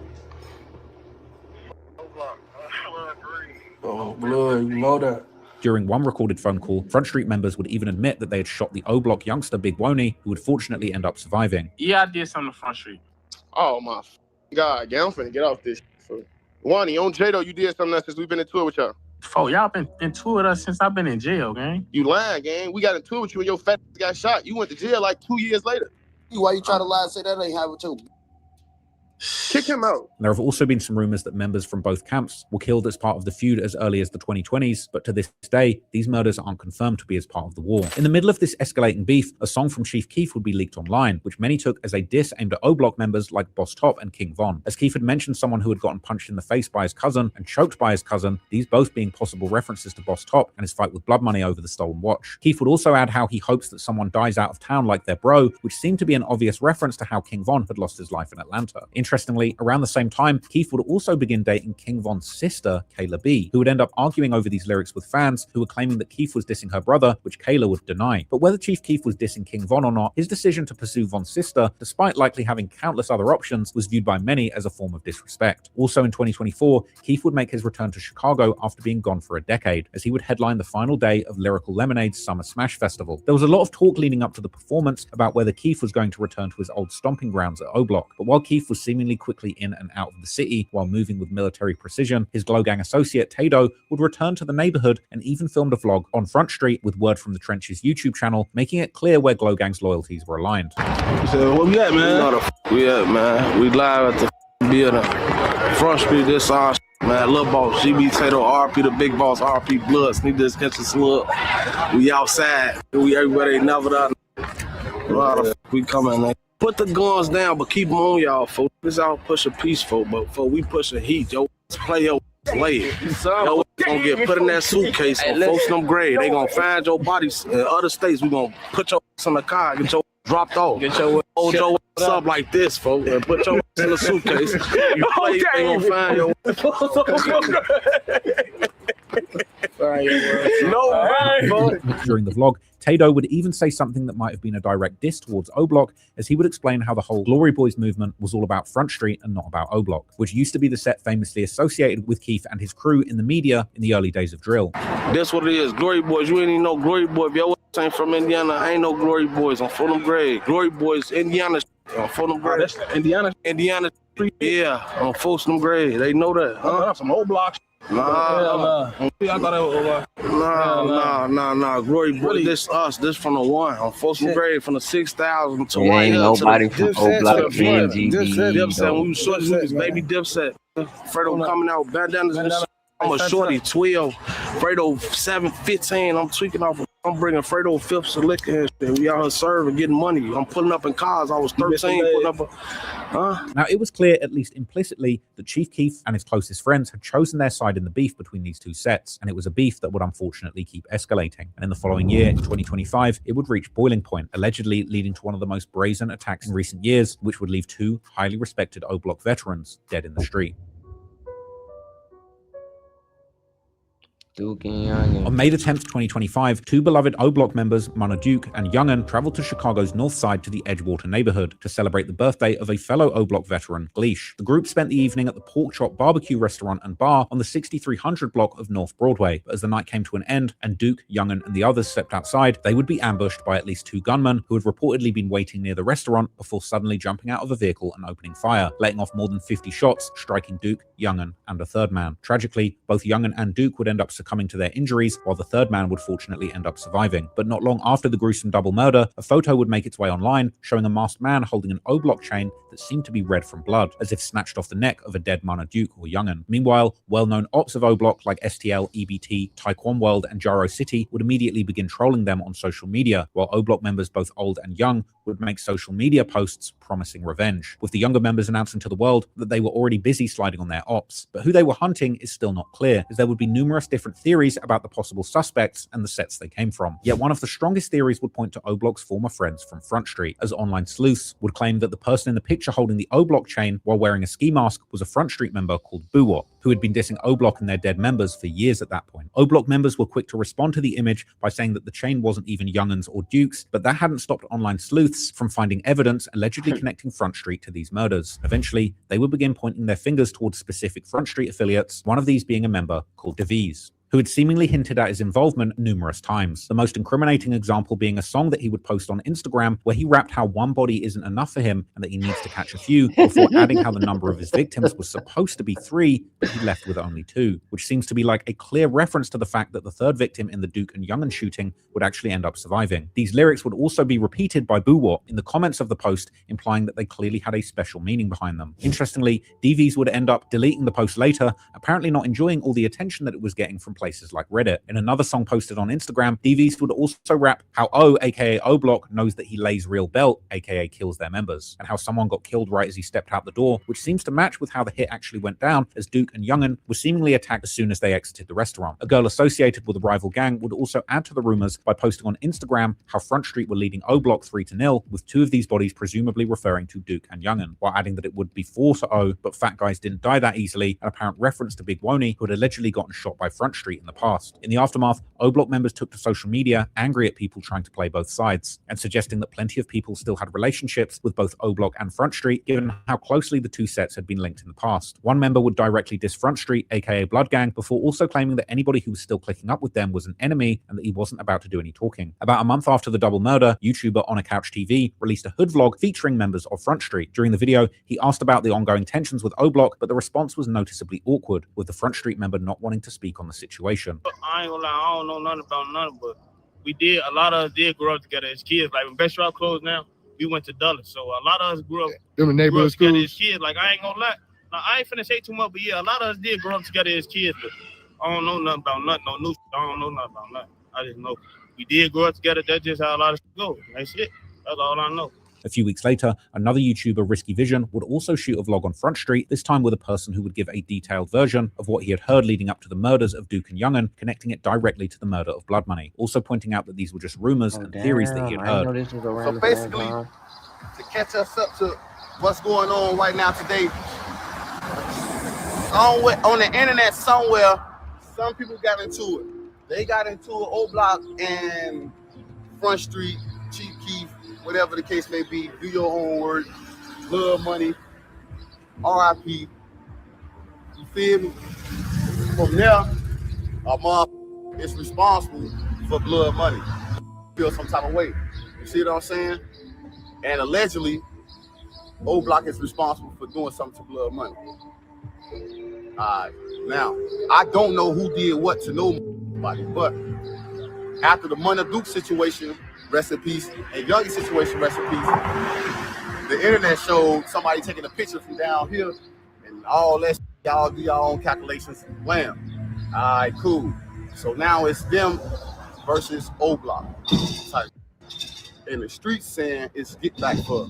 Oh, blood, you know that. During one recorded phone call, Front Street members would even admit that they had shot the O Block youngster Big Woney, who would fortunately end up surviving. Yeah, I did something to Front Street. Oh my God, gang, I'm finna get off this. Wani, on Jado, you did something since we've been in tour with y'all. Y'all been in tour with us since I've been in jail, gang. You lying, gang. We got in tour with you and your fat got shot. You went to jail like 2 years later. Why you try to lie and say that ain't have it too? Kick him out. There have also been some rumors that members from both camps were killed as part of the feud as early as the 2020s, but to this day, these murders aren't confirmed to be as part of the war. In the middle of this escalating beef, a song from Chief Keef would be leaked online, which many took as a diss aimed at O Block members like Boss Top and King Von. As Keef had mentioned someone who had gotten punched in the face by his cousin and choked by his cousin, these both being possible references to Boss Top and his fight with Blood Money over the stolen watch. Keef would also add how he hopes that someone dies out of town like their bro, which seemed to be an obvious reference to how King Von had lost his life in Atlanta. Interestingly, around the same time, Keef would also begin dating King Von's sister, Kayla B, who would end up arguing over these lyrics with fans who were claiming that Keef was dissing her brother, which Kayla would deny. But whether Chief Keef was dissing King Von or not, his decision to pursue Von's sister, despite likely having countless other options, was viewed by many as a form of disrespect. Also in 2024, Keef would make his return to Chicago after being gone for a decade, as he would headline the final day of Lyrical Lemonade's Summer Smash Festival. There was a lot of talk leading up to the performance about whether Keef was going to return to his old stomping grounds at O Block, but while Keef was seemingly quickly in and out of the city while moving with military precision, his Glow Gang associate Tado would return to the neighborhood and even filmed a vlog on Front Street with Word from the Trenches YouTube channel, making it clear where Glow Gang's loyalties were aligned. So where we at, man? We at, man. We live at the building. Front Street, this our man. Lil Boss, GB Tato, RP the Big Boss, RP Bloods. Need this catch a slug. We outside. We everywhere they never done. We coming, man. Put the guns down, but keep them on y'all, folks. This out push a peace, folks, but folks, we push a heat, yo. Play your play it. Yo, gonna get put in that suitcase on folks them grade. They gonna find your bodies in other states. We gonna put your in the car, get your dropped off. Get your hold your up like this, folks, and put your in the suitcase. You play, they gonna find your During the vlog, Tado would even say something that might have been a direct diss towards O-Block, as he would explain how the whole Glory Boys movement was all about Front Street and not about O-Block, which used to be the set famously associated with Keef and his crew in the media in the early days of drill. That's what it is. Glory Boys. You ain't even know Glory Boy. If your ass ain't from Indiana, I ain't no Glory Boys. I'm from them grade. Glory Boys, Indiana. I'm from them grade. Indiana. Yeah, I'm Folsom grade. They know that. Huh? That's some old blocks. Nah. I thought it was Nah. Glory Boys. This us. This from the one. I'm Folsom grade from the 6,000 to ain't nobody from O-Block being GB. Dipset. When we was short niggas, baby Dipset. Fredo coming out, bandanas and shit. I'm a shorty, 12. Fredo 7-15. I'm tweaking off. I'm bringing Fredo fifths of liquor and shit. We out here serving, getting money. I'm pulling up in cars. I was 13, pulling up. Now, it was clear, at least implicitly, that Chief Keef and his closest friends had chosen their side in the beef between these two sets, and it was a beef that would unfortunately keep escalating. And in the following year, in 2025, it would reach boiling point, allegedly leading to one of the most brazen attacks in recent years, which would leave two highly respected O-Block veterans dead in the street. Duke and Youngin. On May the 10th, 2025, two beloved O-Block members, Mana Duke and Youngin, traveled to Chicago's north side to the Edgewater neighborhood to celebrate the birthday of a fellow O-Block veteran, Gleesh. The group spent the evening at the Pork Chop Barbecue Restaurant and Bar on the 6300 block of North Broadway. But as the night came to an end and Duke, Youngin, and the others stepped outside, they would be ambushed by at least two gunmen who had reportedly been waiting near the restaurant before suddenly jumping out of a vehicle and opening fire, letting off more than 50 shots, striking Duke, Youngin, and a third man. Tragically, both Youngin and Duke would end up succumbing to their injuries, while the third man would fortunately end up surviving. But not long after the gruesome double murder, a photo would make its way online showing a masked man holding an O-Block chain that seemed to be red from blood, as if snatched off the neck of a dead Mana Duke or Youngin. Meanwhile, well-known ops of O-Block like STL, EBT, Taekwon World, and Gyro City would immediately begin trolling them on social media, while O-Block members both old and young would make social media posts promising revenge, with the younger members announcing to the world that they were already busy sliding on their ops. But who they were hunting is still not clear, as there would be numerous different theories about the possible suspects and the sets they came from. Yet one of the strongest theories would point to O-Block's former friends from Front Street, as online sleuths would claim that the person in the picture holding the O-Block chain while wearing a ski mask was a Front Street member called Buwop, who had been dissing O-Block and their dead members for years at that point. O-Block members were quick to respond to the image by saying that the chain wasn't even Youngin's or Duke's, but that hadn't stopped online sleuths from finding evidence allegedly connecting Front Street to these murders. Eventually, they would begin pointing their fingers towards specific Front Street affiliates, one of these being a member called DeVise, who had seemingly hinted at his involvement numerous times. The most incriminating example being a song that he would post on Instagram where he rapped how one body isn't enough for him and that he needs to catch a few, before adding how the number of his victims was supposed to be 3, but he left with only 2, which seems to be like a clear reference to the fact that the third victim in the Duke and Youngin shooting would actually end up surviving. These lyrics would also be repeated by Buwop in the comments of the post, implying that they clearly had a special meaning behind them. Interestingly, DVs would end up deleting the post later, apparently not enjoying all the attention that it was getting from places like Reddit. In another song posted on Instagram, DVs would also rap how O, aka O-Block, knows that he lays real belt, aka kills their members, and how someone got killed right as he stepped out the door, which seems to match with how the hit actually went down, as Duke and Youngin were seemingly attacked as soon as they exited the restaurant. A girl associated with a rival gang would also add to the rumors by posting on Instagram how Front Street were leading O-Block 3-0, with 2 of these bodies presumably referring to Duke and Youngin, while adding that it would be 4-0, but fat guys didn't die that easily, an apparent reference to Big Woney, who had allegedly gotten shot by Front Street in the past. In the aftermath, O-Block members took to social media, angry at people trying to play both sides, and suggesting that plenty of people still had relationships with both O-Block and Front Street, given how closely the two sets had been linked in the past. One member would directly diss Front Street, aka Blood Gang, before also claiming that anybody who was still clicking up with them was an enemy and that he wasn't about to do any talking. About a month after the double murder, YouTuber On a Couch TV released a hood vlog featuring members of Front Street. During the video, he asked about the ongoing tensions with O-Block, but the response was noticeably awkward, with the Front Street member not wanting to speak on the situation. I ain't gonna lie, I don't know nothing about nothing, but a lot of us did grow up together as kids. Like when Best Shop closed now, we went to Dulles. So a lot of us grew up together as kids. Like I ain't gonna lie. Now, I ain't finna say too much, but yeah, a lot of us did grow up together as kids, but I don't know nothing about nothing. No new shit. I don't know nothing about nothing. I just know we did grow up together. That's just how a lot of shit go. That's it. That's all I know. A few weeks later, another YouTuber, Risky Vision, would also shoot a vlog on Front Street, this time with a person who would give a detailed version of what he had heard leading up to the murders of Duke and Youngin, connecting it directly to the murder of Blood Money, also pointing out that these were just rumors and theories that he had heard. So basically, to catch us up to what's going on right now today, on the internet somewhere, some people got into it. They got into an O Block and Front Street, Chief Keef, whatever the case may be. Do your own work. Blood Money. R.I.P. You feel me? From there, a mom is responsible for Blood Money. Feel some type of way. You see what I'm saying? And allegedly, O Block is responsible for doing something to Blood Money. Alright. Now, I don't know who did what to nobody, but after the Money Duke situation, rest in peace, and Youngie situation, rest in peace, the internet showed somebody taking a picture from down here and all that. Y'all do your own calculations. Blam. Alright, cool. So now it's them versus O Block. And the streets saying it's get back for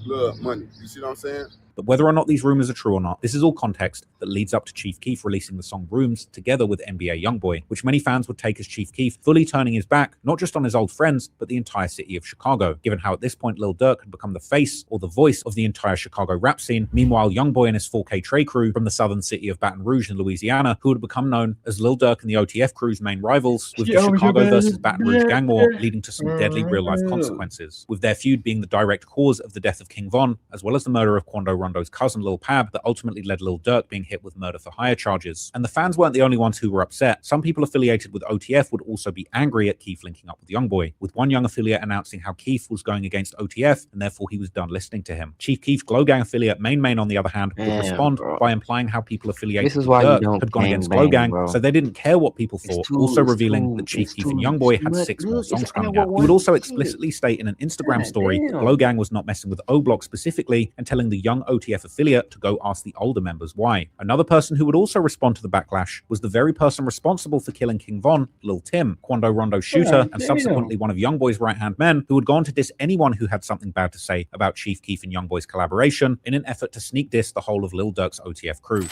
Blood Money. You see what I'm saying? But whether or not these rumors are true or not, this is all context that leads up to Chief Keef releasing the song Rooms together with NBA YoungBoy, which many fans would take as Chief Keef fully turning his back, not just on his old friends, but the entire city of Chicago, given how at this point Lil Durk had become the face or the voice of the entire Chicago rap scene. Meanwhile, YoungBoy and his 4K Trey crew from the southern city of Baton Rouge in Louisiana, who had become known as Lil Durk and the OTF crew's main rivals, with the Chicago versus Baton Rouge gang war leading to some deadly real-life consequences, with their feud being the direct cause of the death of King Von, as well as the murder of Quando Rondo's cousin Lil Pab that ultimately led Lil Durk being hit with murder for hire charges. And the fans weren't the only ones who were upset. Some people affiliated with OTF would also be angry at Keef linking up with YoungBoy, with one young affiliate announcing how Keef was going against OTF and therefore he was done listening to him. Chief Keef Glow Gang affiliate Main on the other hand would respond by implying how people affiliated with Durk had gone against Glow Gang, so they didn't care what people thought, also revealing that Chief Keef and YoungBoy had 6 more songs coming out. He would also explicitly state in an Instagram story that Glow Gang was not messing with O Block specifically and telling the young OTF affiliate to go ask the older members why. Another person who would also respond to the backlash was the very person responsible for killing King Von, Lil Tim, Quando Rondo's shooter, and subsequently one of YoungBoy's right-hand men, who had gone to diss anyone who had something bad to say about Chief Keef and YoungBoy's collaboration in an effort to sneak diss the whole of Lil Durk's OTF crew.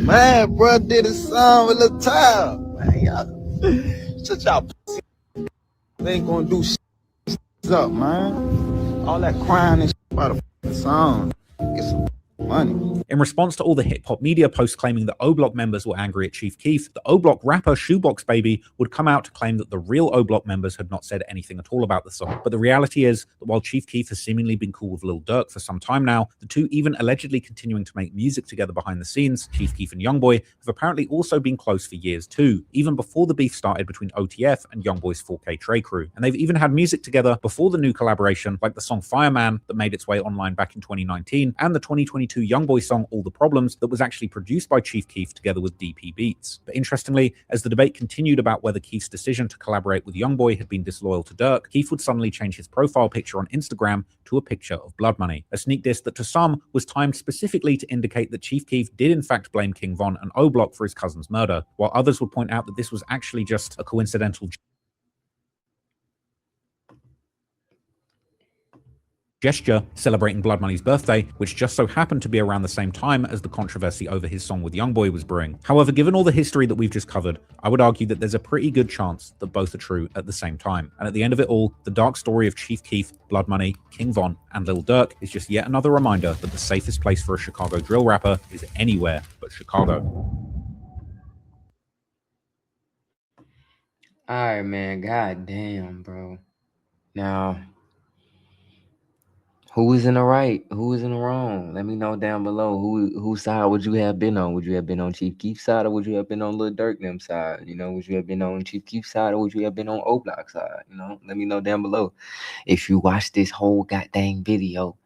Man, bro did a song with Lil Tyler. Man, y'all, shut y'all pussy. They ain't gonna do shit up, man. All that crying and shit about a song. Get some money. In response to all the hip-hop media posts claiming that O Block members were angry at Chief Keef, the O Block rapper Shoebox Baby would come out to claim that the real O Block members had not said anything at all about the song. But the reality is that while Chief Keef has seemingly been cool with Lil Durk for some time now, the two even allegedly continuing to make music together behind the scenes, Chief Keef and YoungBoy, have apparently also been close for years too, even before the beef started between OTF and YoungBoy's 4K Trey crew. And they've even had music together before the new collaboration, like the song Fireman that made its way online back in 2019, and the 2022 YoungBoy song All the Problems that was actually produced by Chief Keef together with DP Beats. But interestingly, as the debate continued about whether Keef's decision to collaborate with YoungBoy had been disloyal to Durk, Keef would suddenly change his profile picture on Instagram to a picture of Blood Money, a sneak diss that to some was timed specifically to indicate that Chief Keef did in fact blame King Von and O Block for his cousin's murder, while others would point out that this was actually just a coincidental gesture celebrating Blood Money's birthday, which just so happened to be around the same time as the controversy over his song with YoungBoy was brewing. However, given all the history that we've just covered, I would argue that there's a pretty good chance that both are true at the same time. And at the end of it all, the dark story of Chief Keef, Blood Money, King Von, and Lil Durk is just yet another reminder that the safest place for a Chicago drill rapper is anywhere but Chicago. Alright, man. God damn, bro. Now, who was in the right? Who was in the wrong? Let me know down below. Whose side would you have been on? Would you have been on Chief Keef's side, or would you have been on Lil Durk them side? You know, would you have been on Chief Keef's side, or would you have been on O Block side? You know, let me know down below. If you watch this whole goddamn video,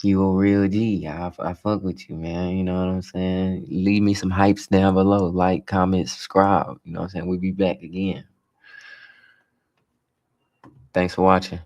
you a real G. I fuck with you, man. You know what I'm saying? Leave me some hypes down below. Like, comment, subscribe. You know what I'm saying? We'll be back again. Thanks for watching.